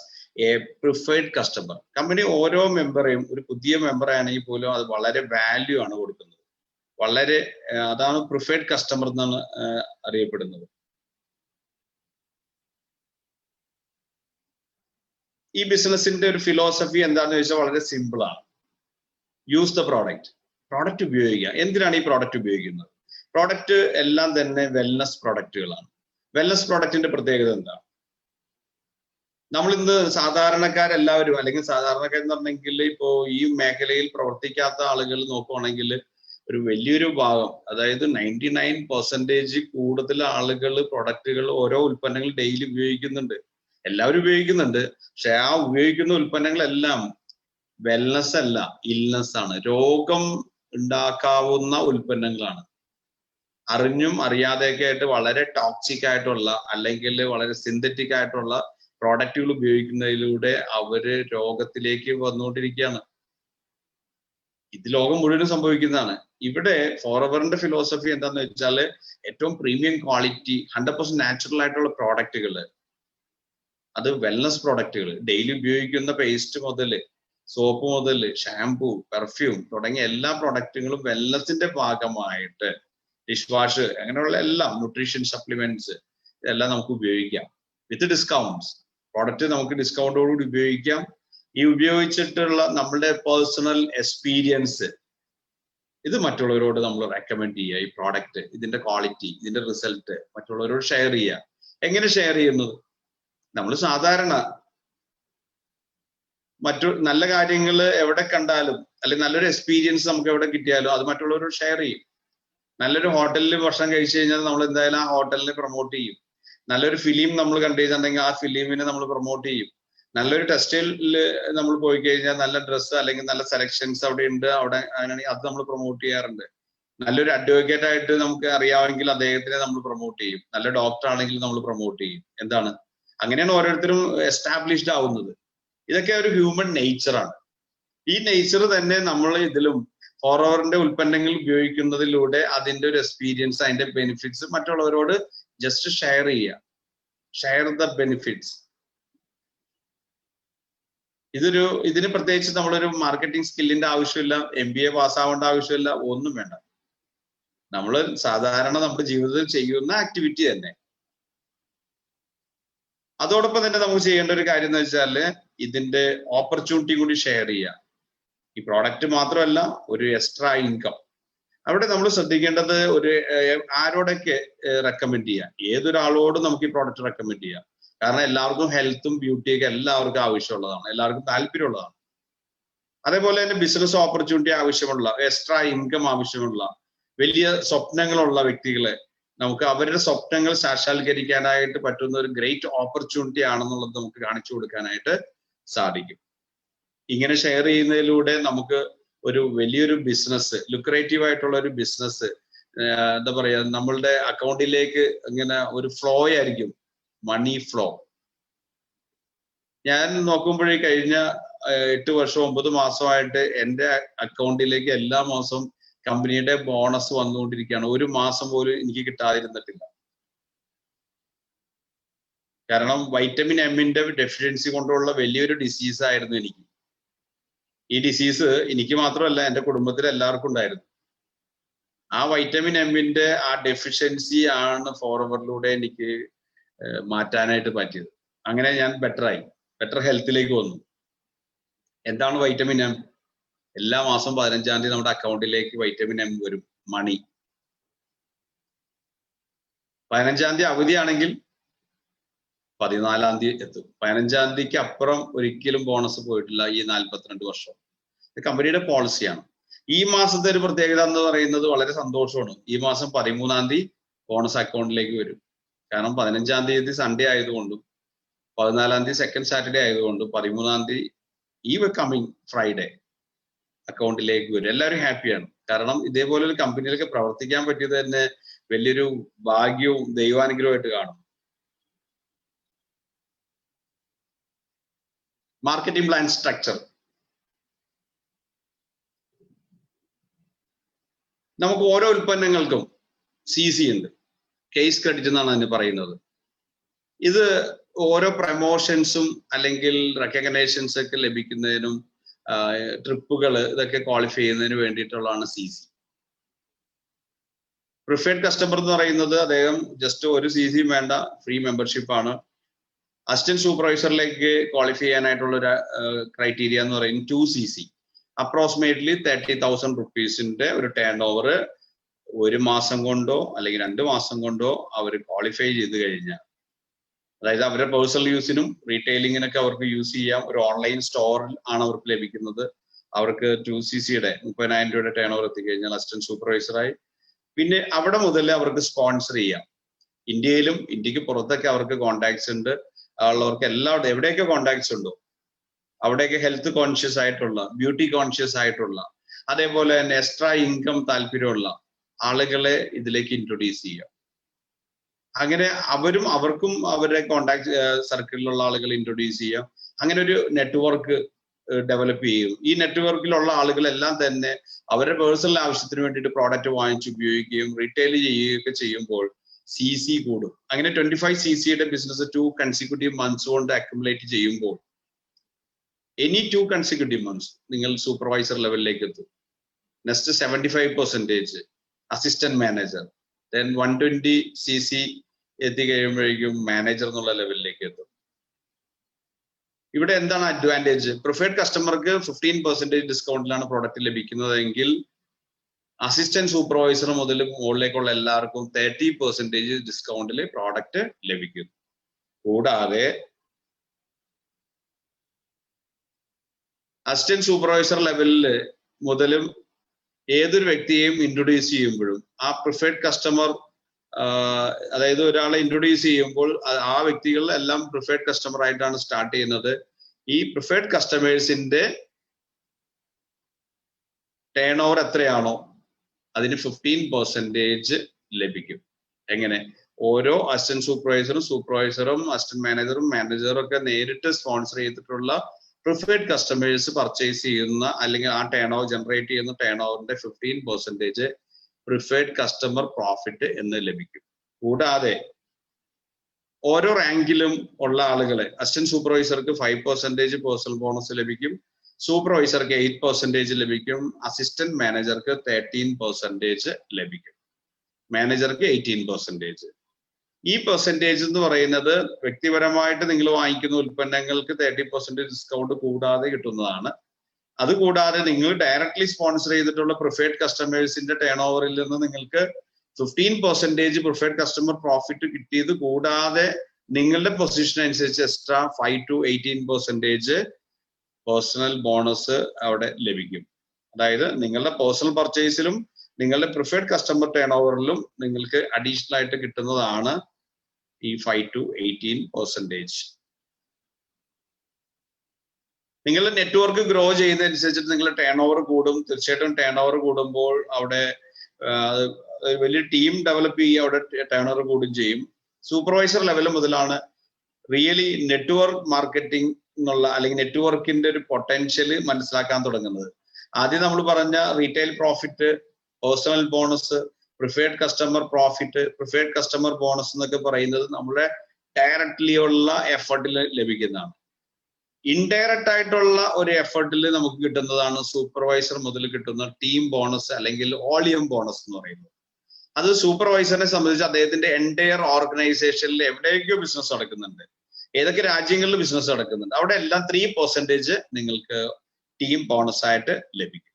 a preferred customer. Company ഓരോ മെമ്പറെയും, ഒരു പുതിയ മെമ്പർ ആണെങ്കിൽ പോലും അത് വളരെ വാല്യൂ ആണ് കൊടുക്കുന്നത്. വളരെ അതാണ് പ്രിഫേർഡ് കസ്റ്റമർ എന്നാണ് അറിയപ്പെടുന്നത്. ഈ ബിസിനസിന്റെ ഒരു ഫിലോസഫി എന്താണെന്ന് ചോദിച്ചാൽ വളരെ സിമ്പിൾ ആണ്. Use the product. പ്രോഡക്റ്റ് ഉപയോഗിക്കുക. എന്തിനാണ് ഈ പ്രോഡക്റ്റ് ഉപയോഗിക്കുന്നത്? പ്രോഡക്റ്റ് എല്ലാം തന്നെ വെൽനസ് പ്രോഡക്റ്റുകളാണ്. വെൽനസ് പ്രോഡക്റ്റിന്റെ പ്രത്യേകത എന്താണ്? നമ്മൾ ഇന്ന് സാധാരണക്കാരെല്ലാവരും, അല്ലെങ്കിൽ സാധാരണക്കാരെന്ന് പറഞ്ഞെങ്കിൽ ഇപ്പോ ഈ മേഖലയിൽ പ്രവർത്തിക്കാത്ത ആളുകൾ നോക്കുവാണെങ്കിൽ ഒരു വലിയൊരു ഭാഗം, അതായത് 99% കൂടുതൽ ആളുകൾ പ്രൊഡക്റ്റുകൾ, ഓരോ ഉൽപ്പന്നങ്ങൾ ഡെയിലി ഉപയോഗിക്കുന്നുണ്ട്. എല്ലാവരും ഉപയോഗിക്കുന്നുണ്ട്. പക്ഷെ ആ ഉപയോഗിക്കുന്ന ഉൽപ്പന്നങ്ങളെല്ലാം വെൽനസ് അല്ല, ഇൽനസ് ആണ്. രോഗം ഉണ്ടാക്കാവുന്ന ഉൽപ്പന്നങ്ങളാണ്. അറിഞ്ഞും അറിയാതെയൊക്കെ ആയിട്ട് വളരെ ടോക്സിക് ആയിട്ടുള്ള അല്ലെങ്കിൽ വളരെ സിന്തറ്റിക് ആയിട്ടുള്ള പ്രോഡക്റ്റുകൾ ഉപയോഗിക്കുന്നതിലൂടെ അവര് രോഗത്തിലേക്ക് വന്നുകൊണ്ടിരിക്കുകയാണ്. ഇത് ലോകം മുഴുവനും സംഭവിക്കുന്നതാണ്. ഇവിടെ ഫോറവറിന്റെ ഫിലോസഫി എന്താന്ന് വെച്ചാൽ ഏറ്റവും പ്രീമിയം ക്വാളിറ്റി 100% നാച്ചുറൽ ആയിട്ടുള്ള പ്രോഡക്റ്റുകൾ, അത് വെൽനസ് പ്രോഡക്റ്റുകൾ, ഡെയിലി ഉപയോഗിക്കുന്ന പേസ്റ്റ് മുതൽ സോപ്പ് മുതൽ ഷാംപൂ, പെർഫ്യൂം തുടങ്ങിയ എല്ലാ പ്രോഡക്റ്റുകളും വെൽനസിന്റെ ഭാഗമായിട്ട് ഡിഷ് വാഷ് അങ്ങനെയുള്ള എല്ലാം ന്യൂട്രീഷൻ സപ്ലിമെന്റ്സ് ഇതെല്ലാം നമുക്ക് ഉപയോഗിക്കാം വിത്ത് ഡിസ്കൗണ്ട്സ്. പ്രോഡക്റ്റ് നമുക്ക് ഡിസ്കൗണ്ടോടുകൂടി ഉപയോഗിക്കാം. ഈ ഉപയോഗിച്ചിട്ടുള്ള നമ്മുടെ പേഴ്സണൽ എക്സ്പീരിയൻസ് ഇത് മറ്റുള്ളവരോട് നമ്മൾ റെക്കമെൻഡ് ചെയ്യുക. ഈ പ്രോഡക്റ്റ്, ഇതിന്റെ ക്വാളിറ്റി, ഇതിന്റെ റിസൾട്ട് മറ്റുള്ളവരോട് ഷെയർ ചെയ്യുക. എങ്ങനെ ഷെയർ ചെയ്യുന്നത്? നമ്മൾ സാധാരണ മറ്റു നല്ല കാര്യങ്ങൾ എവിടെ കണ്ടാലും അല്ലെങ്കിൽ നല്ലൊരു എക്സ്പീരിയൻസ് നമുക്ക് എവിടെ കിട്ടിയാലും അത് മറ്റുള്ളവരോട് ഷെയർ ചെയ്യും. നല്ലൊരു ഹോട്ടലിൽ ഭക്ഷണം കഴിച്ചു കഴിഞ്ഞാൽ നമ്മൾ എന്തായാലും ആ ഹോട്ടലിനെ പ്രൊമോട്ട് ചെയ്യും. നല്ലൊരു ഫിലിം നമ്മൾ കണ്ടു കഴിഞ്ഞിട്ടുണ്ടെങ്കിൽ ആ ഫിലിമിനെ നമ്മൾ പ്രൊമോട്ട് ചെയ്യും. നല്ലൊരു ടെക്സ്റ്റൈലിൽ നമ്മൾ പോയി കഴിഞ്ഞാൽ നല്ല ഡ്രസ്സ് അല്ലെങ്കിൽ നല്ല സെലക്ഷൻസ് അവിടെ ഉണ്ട്, അവിടെ അങ്ങനെയാണെങ്കിൽ അത് നമ്മൾ പ്രൊമോട്ട് ചെയ്യാറുണ്ട്. നല്ലൊരു അഡ്വക്കേറ്റ് ആയിട്ട് നമുക്ക് അറിയാമെങ്കിൽ അദ്ദേഹത്തിനെ നമ്മൾ പ്രൊമോട്ട് ചെയ്യും. നല്ല ഡോക്ടർ ആണെങ്കിൽ നമ്മൾ പ്രൊമോട്ട് ചെയ്യും. എന്താണ്, അങ്ങനെയാണ് ഓരോരുത്തരും എസ്റ്റാബ്ലിഷ്ഡ് ആവുന്നത്. ഇതൊക്കെ ഒരു ഹ്യൂമൻ നേച്ചറാണ്. ഈ നേച്ചർ തന്നെ നമ്മൾ ഇതിലും ഫോറവറിന്റെ ഉൽപ്പന്നങ്ങൾ ഉപയോഗിക്കുന്നതിലൂടെ അതിന്റെ ഒരു എക്സ്പീരിയൻസ്, അതിന്റെ ബെനിഫിറ്റ്സ് മറ്റുള്ളവരോട് ജസ്റ്റ് ഷെയർ ചെയ്യുക. Share the benefits. ഇതിന് പ്രത്യേകിച്ച് നമ്മളൊരു മാർക്കറ്റിംഗ് സ്കില്ലിന്റെ ആവശ്യമില്ല, MBA പാസ്സാവേണ്ട ആവശ്യമില്ല, ഒന്നും വേണ്ട. നമ്മൾ സാധാരണ നമ്മുടെ ജീവിതത്തിൽ ചെയ്യുന്ന ആക്ടിവിറ്റി തന്നെ. അതോടൊപ്പം തന്നെ നമുക്ക് ചെയ്യേണ്ട ഒരു കാര്യം എന്ന് വെച്ചാൽ ഇതിന്റെ ഓപ്പർച്യൂണിറ്റി കൂടി ഷെയർ ചെയ്യുക. ഈ പ്രോഡക്റ്റ് മാത്രമല്ല, ഒരു എക്സ്ട്രാ ഇൻകം. അവിടെ നമ്മൾ ശ്രദ്ധിക്കേണ്ടത് ആരോടൊക്കെ റെക്കമെൻഡ് ചെയ്യാം. ഏതൊരാളോടും നമുക്ക് ഈ പ്രോഡക്റ്റ് റെക്കമെൻഡ് ചെയ്യാം. കാരണം എല്ലാവർക്കും ഹെൽത്തും ബ്യൂട്ടിയൊക്കെ എല്ലാവർക്കും ആവശ്യമുള്ളതാണ്, എല്ലാവർക്കും താല്പര്യമുള്ളതാണ്. അതേപോലെ തന്നെ ബിസിനസ് ഓപ്പർച്യൂണിറ്റി ആവശ്യമുള്ള, എക്സ്ട്രാ ഇൻകം ആവശ്യമുള്ള, വലിയ സ്വപ്നങ്ങളുള്ള വ്യക്തികളെ നമുക്ക് അവരുടെ സ്വപ്നങ്ങൾ സാക്ഷാത്കരിക്കാനായിട്ട് പറ്റുന്ന ഒരു ഗ്രേറ്റ് ഓപ്പർച്യൂണിറ്റി ആണെന്നുള്ളത് നമുക്ക് കാണിച്ചു കൊടുക്കാനായിട്ട് സാധിക്കും. ഇങ്ങനെ ഷെയർ ചെയ്യുന്നതിലൂടെ നമുക്ക് ഒരു വലിയൊരു ബിസിനസ്, ലുക്രേറ്റീവ് ആയിട്ടുള്ള ഒരു ബിസിനസ്, എന്താ പറയാ, നമ്മളുടെ അക്കൗണ്ടിലേക്ക് ഇങ്ങനെ ഒരു ഫ്ലോ ആയിരിക്കും, മണി ഫ്ലോ. ഞാൻ നോക്കുമ്പോഴേ കഴിഞ്ഞ 8 വർഷം 9 മാസമായിട്ട് എൻ്റെ അക്കൗണ്ടിലേക്ക് എല്ലാ മാസവും കമ്പനിയുടെ ബോണസ് വന്നുകൊണ്ടിരിക്കുകയാണ്. ഒരു മാസം പോലും എനിക്ക് കിട്ടാതിരുന്നിട്ടില്ല. കാരണം വൈറ്റമിൻ എമ്മിന്റെ ഡെഫിഷ്യൻസി കൊണ്ടുള്ള വലിയൊരു ഡിസീസ് ആയിരുന്നു എനിക്ക്. ഈ ഡിസീസ് എനിക്ക് മാത്രമല്ല, എൻ്റെ കുടുംബത്തിൽ എല്ലാവർക്കും ഉണ്ടായിരുന്നു. ആ വൈറ്റമിൻ എമ്മിന്റെ ആ ഡെഫിഷ്യൻസി ആണ് ഫോറവറിലൂടെ എനിക്ക് മാറ്റാനായിട്ട് പറ്റിയത്. അങ്ങനെ ഞാൻ ബെറ്റർ ഹെൽത്തിലേക്ക് വന്നു. എന്താണ് വൈറ്റമിൻ എം? എല്ലാ മാസം 15-ാം തീയതി നമ്മുടെ അക്കൗണ്ടിലേക്ക് വൈറ്റമിൻ എം വരും, മണി. 15-ാം തീയതി അവധിയാണെങ്കിൽ 14-ാം തീയതി എത്തും. 15-ാം തീയതിക്ക് അപ്പുറം ഒരിക്കലും ബോണസ് പോയിട്ടില്ല ഈ 42 വർഷം. ഇത് കമ്പനിയുടെ പോളിസിയാണ്. ഈ മാസത്തെ ഒരു പ്രത്യേകത എന്ന് പറയുന്നത് വളരെ സന്തോഷമാണ്. ഈ മാസം 13-ാം തീയതി ബോണസ് അക്കൗണ്ടിലേക്ക് വരും. കാരണം 15-ാം തീയതി സൺഡേ ആയതുകൊണ്ടും 14-ാം തീയതി സെക്കൻഡ് സാറ്റർഡേ ആയതുകൊണ്ടും 13-ാം തീയതി ഈ കമ്മിങ് ഫ്രൈഡേ അക്കൗണ്ടിലേക്ക് വരും. എല്ലാവരും ഹാപ്പിയാണ്. കാരണം ഇതേപോലെ ഒരു കമ്പനിയിലൊക്കെ പ്രവർത്തിക്കാൻ പറ്റിയത് തന്നെ വലിയൊരു ഭാഗ്യവും ദൈവാനുഗ്രഹമായിട്ട് കാണും. Marketing plan structure. നമുക്ക് ഓരോ ഉൽപ്പന്നങ്ങൾക്കും CC ഉണ്ട്, കേസ് ക്രെഡിറ്റ് എന്നാണ് അതിന് പറയുന്നത്. ഇത് ഓരോ പ്രമോഷൻസും അല്ലെങ്കിൽ റെക്കഗ്നേഷൻസ് ഒക്കെ ലഭിക്കുന്നതിനും ട്രിപ്പുകൾ ഇതൊക്കെ ക്വാളിഫൈ ചെയ്യുന്നതിന് വേണ്ടിയിട്ടുള്ളതാണ് CC. പ്രിഫേർഡ് കസ്റ്റമർ എന്ന് പറയുന്നത് അദ്ദേഹം ജസ്റ്റ് ഒരു CC വേണ്ട, ഫ്രീ മെമ്പർഷിപ്പ് ആണ്. അസിസ്റ്റന്റ് സൂപ്പർവൈസറിലേക്ക് ക്വാളിഫൈ ചെയ്യാനായിട്ടുള്ള ഒരു ക്രൈറ്റീരിയ എന്ന് പറയുന്നത് 2 CC, അപ്രോക്സിമേറ്റ്ലി 30,000 റുപ്പീസിന്റെ ഒരു ടേൺ ഓവർ ഒരു മാസം കൊണ്ടോ അല്ലെങ്കിൽ 2 മാസം കൊണ്ടോ അവർ ക്വാളിഫൈ ചെയ്ത് കഴിഞ്ഞാൽ, അതായത് അവരുടെ പേഴ്സണൽ യൂസിനും റീറ്റെയിലിങ്ങിനൊക്കെ അവർക്ക് യൂസ് ചെയ്യാം. ഒരു ഓൺലൈൻ സ്റ്റോറിൽ ആണ് അവർക്ക് ലഭിക്കുന്നത്. അവർക്ക് 2 CCയുടെ 30,000 രൂപയുടെ ടേൺ ഓവർ എത്തിക്കഴിഞ്ഞാൽ അസിസ്റ്റന്റ് സൂപ്പർവൈസറായി. പിന്നെ അവിടെ മുതൽ അവർക്ക് സ്പോൺസർ ചെയ്യാം. ഇന്ത്യക്ക് പുറത്തൊക്കെ അവർക്ക് കോണ്ടാക്ട്സ് ഉണ്ട്. ഉള്ളവർക്ക് എല്ലാവരും എവിടെയൊക്കെ കോണ്ടാക്ട്സ് ഉണ്ടോ അവിടെയൊക്കെ ഹെൽത്ത് കോൺഷ്യസ് ആയിട്ടുള്ള, ബ്യൂട്ടി കോൺഷ്യസ് ആയിട്ടുള്ള, അതേപോലെ തന്നെ എക്സ്ട്രാ ഇൻകം താല്പര്യമുള്ള ആളുകളെ ഇതിലേക്ക് ഇൻട്രൊഡ്യൂസ് ചെയ്യാം. അങ്ങനെ അവർക്കും അവരുടെ കോണ്ടാക്ട് സർക്കിളിലുള്ള ആളുകളെ ഇൻട്രൊഡ്യൂസ് ചെയ്യാം. അങ്ങനെ ഒരു നെറ്റ്വർക്ക് ഡെവലപ്പ് ചെയ്യും. ഈ നെറ്റ്വർക്കിലുള്ള ആളുകളെല്ലാം തന്നെ അവരുടെ പേഴ്സണൽ ആവശ്യത്തിന് വേണ്ടിയിട്ട് പ്രോഡക്റ്റ് വാങ്ങിച്ച് ഉപയോഗിക്കുകയും റീറ്റെയിൽ ചെയ്യുകയൊക്കെ ചെയ്യുമ്പോൾ CC കൂടും. അങ്ങനെ 25 CCയുടെ ബിസിനസ് 2 കൺസിക്യൂട്ടീവ് മന്ത്സ് കൊണ്ട് അക്യുമുലേറ്റ് ചെയ്യുമ്പോൾ എനി 2 കൺസിക്യൂട്ടീവ് മന്ത്സ് നിങ്ങൾ സൂപ്പർവൈസർ ലെവലിലേക്ക് എത്തും. Next 75% assistant manager, then 120 CC എത്തിക്കഴിയുമ്പോഴേക്കും മാനേജർ എന്നുള്ള ലെവലിലേക്ക് എത്തും. ഇവിടെ എന്താണ് അഡ്വാൻറ്റേജ്? പ്രിഫേർഡ് കസ്റ്റമർക്ക് 15% ഡിസ്കൗണ്ടിലാണ് പ്രോഡക്റ്റ് ലഭിക്കുന്നതെങ്കിൽ അസിസ്റ്റന്റ് സൂപ്പർവൈസർ മുതൽ മുകളിലേക്കുള്ള എല്ലാവർക്കും 30% ഡിസ്കൗണ്ടിൽ പ്രോഡക്റ്റ് ലഭിക്കും. കൂടാതെ അസിസ്റ്റന്റ് സൂപ്പർവൈസർ ലെവലിൽ മുതലും ഏതൊരു വ്യക്തിയെയും ഇൻട്രൊഡ്യൂസ് ചെയ്യുമ്പോഴും ആ പ്രിഫേർഡ് കസ്റ്റമർ, അതായത് ഒരാളെ ഇൻട്രൊഡ്യൂസ് ചെയ്യുമ്പോൾ ആ വ്യക്തികളെല്ലാം പ്രിഫേർഡ് കസ്റ്റമർ ആയിട്ടാണ് സ്റ്റാർട്ട് ചെയ്യുന്നത്. ഈ പ്രിഫേർഡ് കസ്റ്റമേഴ്സിന്റെ ടേൺ ഓവർ എത്രയാണോ അതിന് 15% ലഭിക്കും. എങ്ങനെ? ഓരോ അസിസ്റ്റന്റ് സൂപ്പർവൈസറും അസിസ്റ്റന്റ് മാനേജറും ഒക്കെ നേരിട്ട് സ്പോൺസർ ചെയ്തിട്ടുള്ള പ്രിഫേർഡ് കസ്റ്റമേഴ്സ് പർച്ചേസ് ചെയ്യുന്ന അല്ലെങ്കിൽ ആ ടേൺ ഓവർ ജനറേറ്റ് ചെയ്യുന്ന ടേൺ ഓവറിന്റെ 15% പ്രിഫേർഡ് കസ്റ്റമർ പ്രോഫിറ്റ് എന്ന് ലഭിക്കും. കൂടാതെ ഓരോ റാങ്കിലും ഉള്ള ആളുകളെ അസിസ്റ്റന്റ് സൂപ്പർവൈസർക്ക് 5% പേഴ്സണൽ ബോണസ് ലഭിക്കും, സൂപ്പർവൈസർക്ക് 8% ലഭിക്കും, അസിസ്റ്റന്റ് മാനേജർക്ക് 13% ലഭിക്കും, മാനേജർക്ക് 18%. ഈ പെർസെൻറ്റേജ് എന്ന് പറയുന്നത് വ്യക്തിപരമായിട്ട് നിങ്ങൾ വാങ്ങിക്കുന്ന ഉൽപ്പന്നങ്ങൾക്ക് 30% ഡിസ്കൗണ്ട് കൂടാതെ കിട്ടുന്നതാണ്. അതുകൂടാതെ നിങ്ങൾ ഡയറക്ട്ലി സ്പോൺസർ ചെയ്തിട്ടുള്ള പ്രിഫേർഡ് കസ്റ്റമേഴ്സിന്റെ ടേൺ ഓവറിൽ നിന്ന് നിങ്ങൾക്ക് 15% പ്രിഫേർഡ് കസ്റ്റമർ പ്രോഫിറ്റ് കിട്ടിയത് കൂടാതെ നിങ്ങളുടെ പൊസിഷൻ അനുസരിച്ച് എക്സ്ട്രാ 5 to 18% പേഴ്സണൽ ബോണസ് അവിടെ ലഭിക്കും. അതായത് നിങ്ങളുടെ പേഴ്സണൽ പർച്ചേസിലും നിങ്ങളുടെ പ്രിഫേർഡ് കസ്റ്റമർ ടേൺ ഓവറിലും നിങ്ങൾക്ക് അഡീഷണൽ ആയിട്ട് കിട്ടുന്നതാണ് ഈ 5 to 18%. നിങ്ങളുടെ നെറ്റ്വർക്ക് ഗ്രോ ചെയ്യുന്നതനുസരിച്ചിട്ട് നിങ്ങളുടെ ടേൺ ഓവർ കൂടും. തീർച്ചയായിട്ടും ടേൺ ഓവർ കൂടുമ്പോൾ അവിടെ വലിയ ടീം ഡെവലപ്പ് ചെയ്യുക, അവിടെ ടേൺ ഓവർ കൂടുകയും ചെയ്യും. സൂപ്പർവൈസർ ലെവൽ മുതലാണ് റിയലി നെറ്റ്വർക്ക് മാർക്കറ്റിംഗ് എന്നുള്ള അല്ലെങ്കിൽ നെറ്റ്വർക്കിന്റെ ഒരു പൊട്ടൻഷ്യൽ മനസ്സിലാക്കാൻ തുടങ്ങുന്നത്. ആദ്യം നമ്മൾ പറഞ്ഞ retail profit, personal bonus, preferred customer profit, preferred customer bonus എന്നൊക്കെ പറയുന്നത് നമ്മുടെ ഡയറക്ട്ലി ഉള്ള എഫർട്ടിൽ ലഭിക്കുന്നതാണ്. ഇൻഡയറക്റ്റ് ആയിട്ടുള്ള ഒരു എഫർട്ടിൽ നമുക്ക് കിട്ടുന്നതാണ് സൂപ്പർവൈസർ മുതൽ കിട്ടുന്ന ടീം ബോണസ് അല്ലെങ്കിൽ വോളിയം ബോണസ് എന്ന് പറയുന്നത്. അത് സൂപ്പർവൈസറിനെ സംബന്ധിച്ച് അദ്ദേഹത്തിന്റെ എൻറ്റയർ ഓർഗനൈസേഷനിൽ എവിടെയൊക്കെയോ ബിസിനസ് നടക്കുന്നുണ്ട്, ഏതൊക്കെ രാജ്യങ്ങളിൽ ബിസിനസ് നടക്കുന്നുണ്ട്, അവിടെ എല്ലാം 3% നിങ്ങൾക്ക് ടീം ബോണസ് ആയിട്ട് ലഭിക്കും.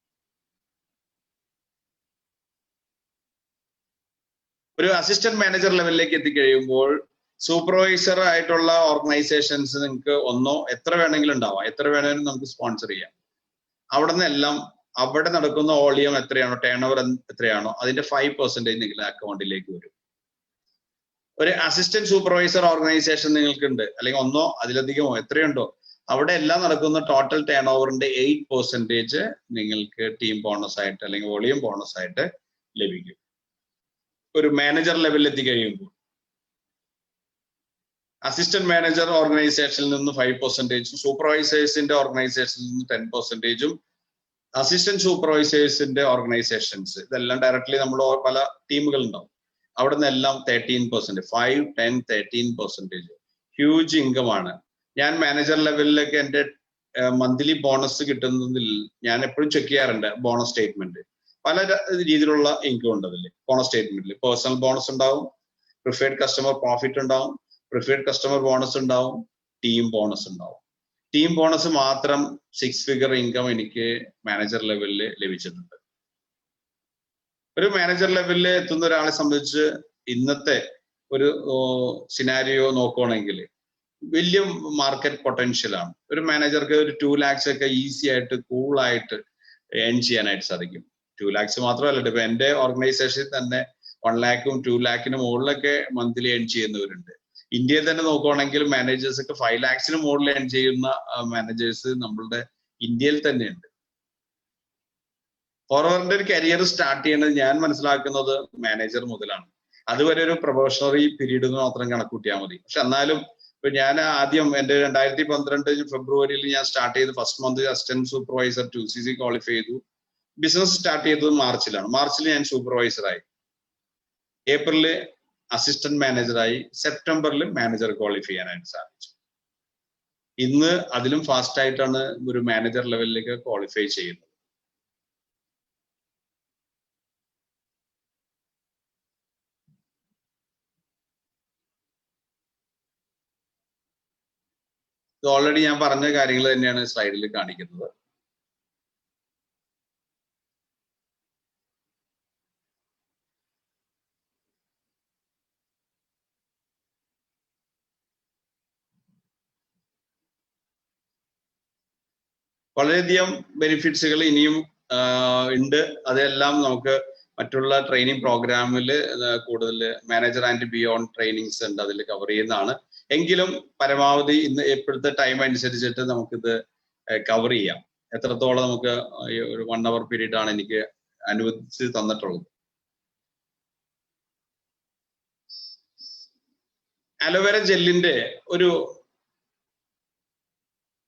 ഒരു അസിസ്റ്റന്റ് മാനേജർ ലെവലിലേക്ക് എത്തിക്കഴിയുമ്പോൾ സൂപ്പർവൈസർ ആയിട്ടുള്ള ഓർഗനൈസേഷൻസ് നിങ്ങൾക്ക് ഒന്നോ എത്ര വേണമെങ്കിലും ഉണ്ടാവാം, എത്ര വേണമെങ്കിലും നമുക്ക് സ്പോൺസർ ചെയ്യാം. അവിടെ നിന്നെല്ലാം അവിടെ നടക്കുന്ന വോളിയം എത്രയാണോ, ടേൺ ഓവർ എത്രയാണോ അതിന്റെ 5% നിങ്ങളുടെ അക്കൗണ്ടിലേക്ക് വരും. ഒരു അസിസ്റ്റന്റ് സൂപ്പർവൈസർ ഓർഗനൈസേഷൻ നിങ്ങൾക്കുണ്ട്, അല്ലെങ്കിൽ ഒന്നോ അതിലധികമോ എത്രയുണ്ടോ അവിടെ എല്ലാം നടക്കുന്ന ടോട്ടൽ ടേൺ ഓവറിന്റെ 8% നിങ്ങൾക്ക് ടീം ബോണസ് ആയിട്ട് അല്ലെങ്കിൽ വോളിയം ബോണസ് ആയിട്ട് ലഭിക്കും. ഒരു മാനേജർ ലെവലിൽ എത്തിക്കഴിയുമ്പോൾ അസിസ്റ്റന്റ് മാനേജർ ഓർഗനൈസേഷനിൽ നിന്ന് 5%, സൂപ്പർവൈസേഴ്സിന്റെ ഓർഗനൈസേഷനിൽ നിന്ന് 10%, അസിസ്റ്റന്റ് സൂപ്പർവൈസേഴ്സിന്റെ ഓർഗനൈസേഷൻസ് ഇതെല്ലാം ഡയറക്ട്ലി നമ്മൾ പല ടീമുകൾ ഉണ്ടാവും, അവിടെ നിന്നെല്ലാം 13%, 5, 10, 13% ഹ്യൂജ് ഇൻകം ആണ്. ഞാൻ മാനേജർ ലെവലിലേക്ക് എൻ്റെ മന്ത്ലി ബോണസ് കിട്ടുന്നതിൽ ഞാൻ എപ്പോഴും ചെക്ക് ചെയ്യാറുണ്ട് ബോണസ് സ്റ്റേറ്റ്മെന്റ്. പല രീതിയിലുള്ള ഇൻകം ഉണ്ട് അതിൽ. ബോണസ് സ്റ്റേറ്റ്മെന്റിൽ പേഴ്സണൽ ബോണസ് ഉണ്ടാവും, പ്രിഫേർഡ് കസ്റ്റമർ പ്രോഫിറ്റ് ഉണ്ടാവും, പ്രിഫേർഡ് കസ്റ്റമർ ബോണസ് ഉണ്ടാവും, ടീം ബോണസ് ഉണ്ടാവും. ടീം ബോണസ് മാത്രം 6 ഫിഗർ ഇൻകം എനിക്ക് മാനേജർ ലെവലിൽ ലഭിച്ചിട്ടുണ്ട്. ഒരു മാനേജർ ലെവലിൽ എത്തുന്ന ഒരാളെ സംബന്ധിച്ച് ഇന്നത്തെ ഒരു സിനാരിയോ നോക്കുകയാണെങ്കിൽ വലിയ മാർക്കറ്റ് പൊട്ടൻഷ്യൽ ആണ്. ഒരു മാനേജർക്ക് ഒരു 2 lakhs ഒക്കെ ഈസി ആയിട്ട് കൂളായിട്ട് ഏൺ ചെയ്യാനായിട്ട് സാധിക്കും. 2 lakhs മാത്രമല്ല, ഇപ്പൊ എൻ്റെ ഓർഗനൈസേഷനിൽ തന്നെ 1 lakhും 2 lakhിന് മുകളിലൊക്കെ മന്ത്ലി ഏൺ ചെയ്യുന്നവരുണ്ട്. ഇന്ത്യയിൽ തന്നെ നോക്കുകയാണെങ്കിൽ മാനേജേഴ്സ് ഒക്കെ 5 lakhsന് മുകളിൽ ഏൺ ചെയ്യുന്ന മാനേജേഴ്സ് നമ്മളുടെ ഇന്ത്യയിൽ തന്നെയുണ്ട്. ഫോർവേഡിന്റെ ഒരു കരിയർ സ്റ്റാർട്ട് ചെയ്യുന്നത് ഞാൻ മനസ്സിലാക്കുന്നത് മാനേജർ മുതലാണ്. അതുവരെ ഒരു പ്രൊഫഷണറി പീരീഡ് മാത്രം കണക്കൂട്ടിയാൽ മതി. പക്ഷെ എന്നാലും ഇപ്പൊ ഞാൻ ആദ്യം എന്റെ 2012 ഫെബ്രുവരിയിൽ ഞാൻ സ്റ്റാർട്ട് ചെയ്ത് first month assistant supervisor 2CC qualify ചെയ്തു. ബിസിനസ് സ്റ്റാർട്ട് ചെയ്തത് മാർച്ചിലാണ്. മാർച്ചിൽ ഞാൻ സൂപ്പർവൈസറായി, ഏപ്രിലില് അസിസ്റ്റന്റ് മാനേജറായി, സെപ്റ്റംബറിൽ മാനേജർ ക്വാളിഫൈ ചെയ്യാനായിട്ട് സാധിച്ചു. ഇന്ന് അതിലും ഫാസ്റ്റ് ആയിട്ടാണ് ഒരു മാനേജർ ലെവലിലേക്ക് ക്വാളിഫൈ ചെയ്യുന്നത്. ഇത് ഓൾറെഡി ഞാൻ പറഞ്ഞ കാര്യങ്ങൾ തന്നെയാണ് സ്ലൈഡിൽ കാണിക്കുന്നത്. വളരെയധികം ബെനിഫിറ്റ്സുകൾ ഇനിയും ഉണ്ട്. അതെല്ലാം നമുക്ക് മറ്റുള്ള ട്രെയിനിങ് പ്രോഗ്രാമിൽ കൂടുതൽ മാനേജർ ആൻഡ് ബിയോണ്ട് ട്രെയിനിങ്സ് ഉണ്ട്, അതിൽ കവർ ചെയ്യുന്നതാണ്. എങ്കിലും പരമാവധി ഇന്ന് ഇപ്പോഴത്തെ ടൈം അനുസരിച്ചിട്ട് നമുക്കിത് കവർ ചെയ്യാം. എത്രത്തോളം നമുക്ക് ഒരു 1 hour പീരീഡ് ആണ് എനിക്ക് അനുവദിച്ച് തന്നിട്ടുള്ളത്. അലോവേര ജെല്ലിന്റെ ഒരു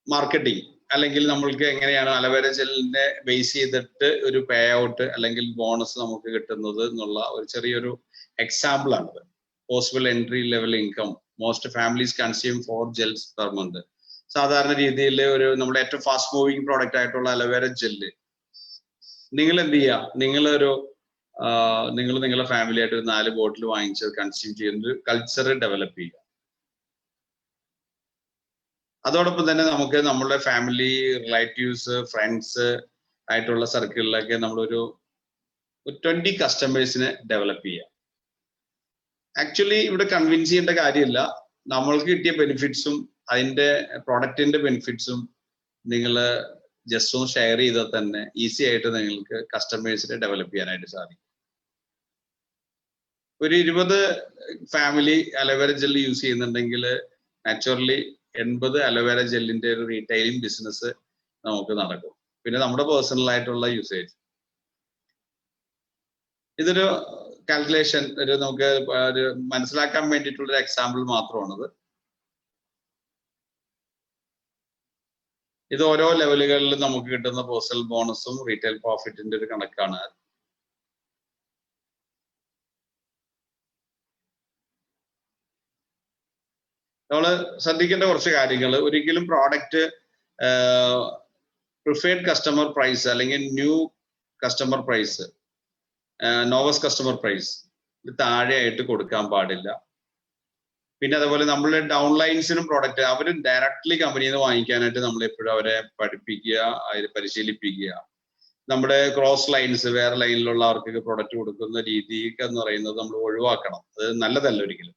മാർക്കറ്റിംഗ് അല്ലെങ്കിൽ നമ്മൾക്ക് എങ്ങനെയാണ് അലോവേര ജെല്ലിനെ ബേസ് ചെയ്തിട്ട് ഒരു പേ ഔട്ട് അല്ലെങ്കിൽ ബോണസ് നമുക്ക് കിട്ടുന്നത് എന്നുള്ള ഒരു ചെറിയൊരു എക്സാമ്പിൾ ആണിത്. Possible entry level income most families consume 4 gels per month. സാധാരണ രീതിയിൽ ഒരു നമ്മുടെ ഏറ്റവും ഫാസ്റ്റ് മൂവിങ് പ്രോഡക്റ്റ് ആയിട്ടുള്ള അലോവേര ജെല്ല് നിങ്ങൾ എന്ത് ചെയ്യുക, നിങ്ങൾ നിങ്ങളുടെ ഫാമിലി ആയിട്ട് ഒരു 4 ബോട്ടിൽ വാങ്ങിച്ച് കൺസ്യൂം ചെയ്യുന്ന കൾച്ചർ ഡെവലപ്പ് ചെയ്യുക. അതോടൊപ്പം തന്നെ നമുക്ക് നമ്മളുടെ ഫാമിലി, റിലേറ്റീവ്സ്, ഫ്രണ്ട്സ് ആയിട്ടുള്ള സർക്കിളിലൊക്കെ നമ്മളൊരു 20 കസ്റ്റമേഴ്സിനെ ഡെവലപ്പ് ചെയ്യാം. ആക്ച്വലി ഇവിടെ കൺവിൻസ് ചെയ്യേണ്ട കാര്യമില്ല. നമ്മൾക്ക് കിട്ടിയ ബെനിഫിറ്റ്സും അതിന്റെ പ്രൊഡക്റ്റിന്റെ ബെനിഫിറ്റ്സും നിങ്ങൾ ജസ്റ്റ് ഒന്ന് ഷെയർ ചെയ്താൽ തന്നെ ഈസി ആയിട്ട് നിങ്ങൾക്ക് കസ്റ്റമേഴ്സിനെ ഡെവലപ്പ് ചെയ്യാനായിട്ട് സാധിക്കും. ഒരു 20 ഫാമിലി അലോവേര ജെൽ യൂസ് ചെയ്യുന്നുണ്ടെങ്കിൽ നാച്ചുറലി 80 അലോവേര ജെല്ലിന്റെ ഒരു റീറ്റെയിലിംഗ് ബിസിനസ് നമുക്ക് നടക്കും. പിന്നെ നമ്മുടെ പേഴ്സണൽ ആയിട്ടുള്ള യൂസേജ്. ഇതൊരു കാൽക്കുലേഷൻ, നമുക്ക് ഒരു മനസ്സിലാക്കാൻ വേണ്ടിയിട്ടുള്ള ഒരു എക്സാമ്പിൾ മാത്രമാണത്. ഇത് ഓരോ ലെവലുകളിൽ നമുക്ക് കിട്ടുന്ന പേഴ്സണൽ ബോണസും റീറ്റെയിൽ പ്രോഫിറ്റിന്റെ ഒരു കണക്കാണ്. നമ്മൾ ശ്രദ്ധിക്കേണ്ട കുറച്ച് കാര്യങ്ങൾ. ഒരിക്കലും പ്രോഡക്റ്റ് പ്രിഫേർഡ് കസ്റ്റമർ പ്രൈസ് അല്ലെങ്കിൽ new customer price, Novus customer price ഇത് താഴെയായിട്ട് കൊടുക്കാൻ പാടില്ല. പിന്നെ അതുപോലെ നമ്മളുടെ ഡൗൺലൈൻസിനും പ്രോഡക്റ്റ് അവർ ഡയറക്ട്ലി കമ്പനിയിൽ നിന്ന് വാങ്ങിക്കാനായിട്ട് നമ്മൾ എപ്പോഴും അവരെ പഠിപ്പിക്കുക, അവരെ പരിശീലിപ്പിക്കുക. നമ്മുടെ ക്രോസ് ലൈൻസ്, വേറെ ലൈനിലുള്ളവർക്ക് പ്രൊഡക്റ്റ് കൊടുക്കുന്ന രീതി എന്ന് പറയുന്നത് നമ്മൾ ഒഴിവാക്കണം. അത് നല്ലതല്ല ഒരിക്കലും.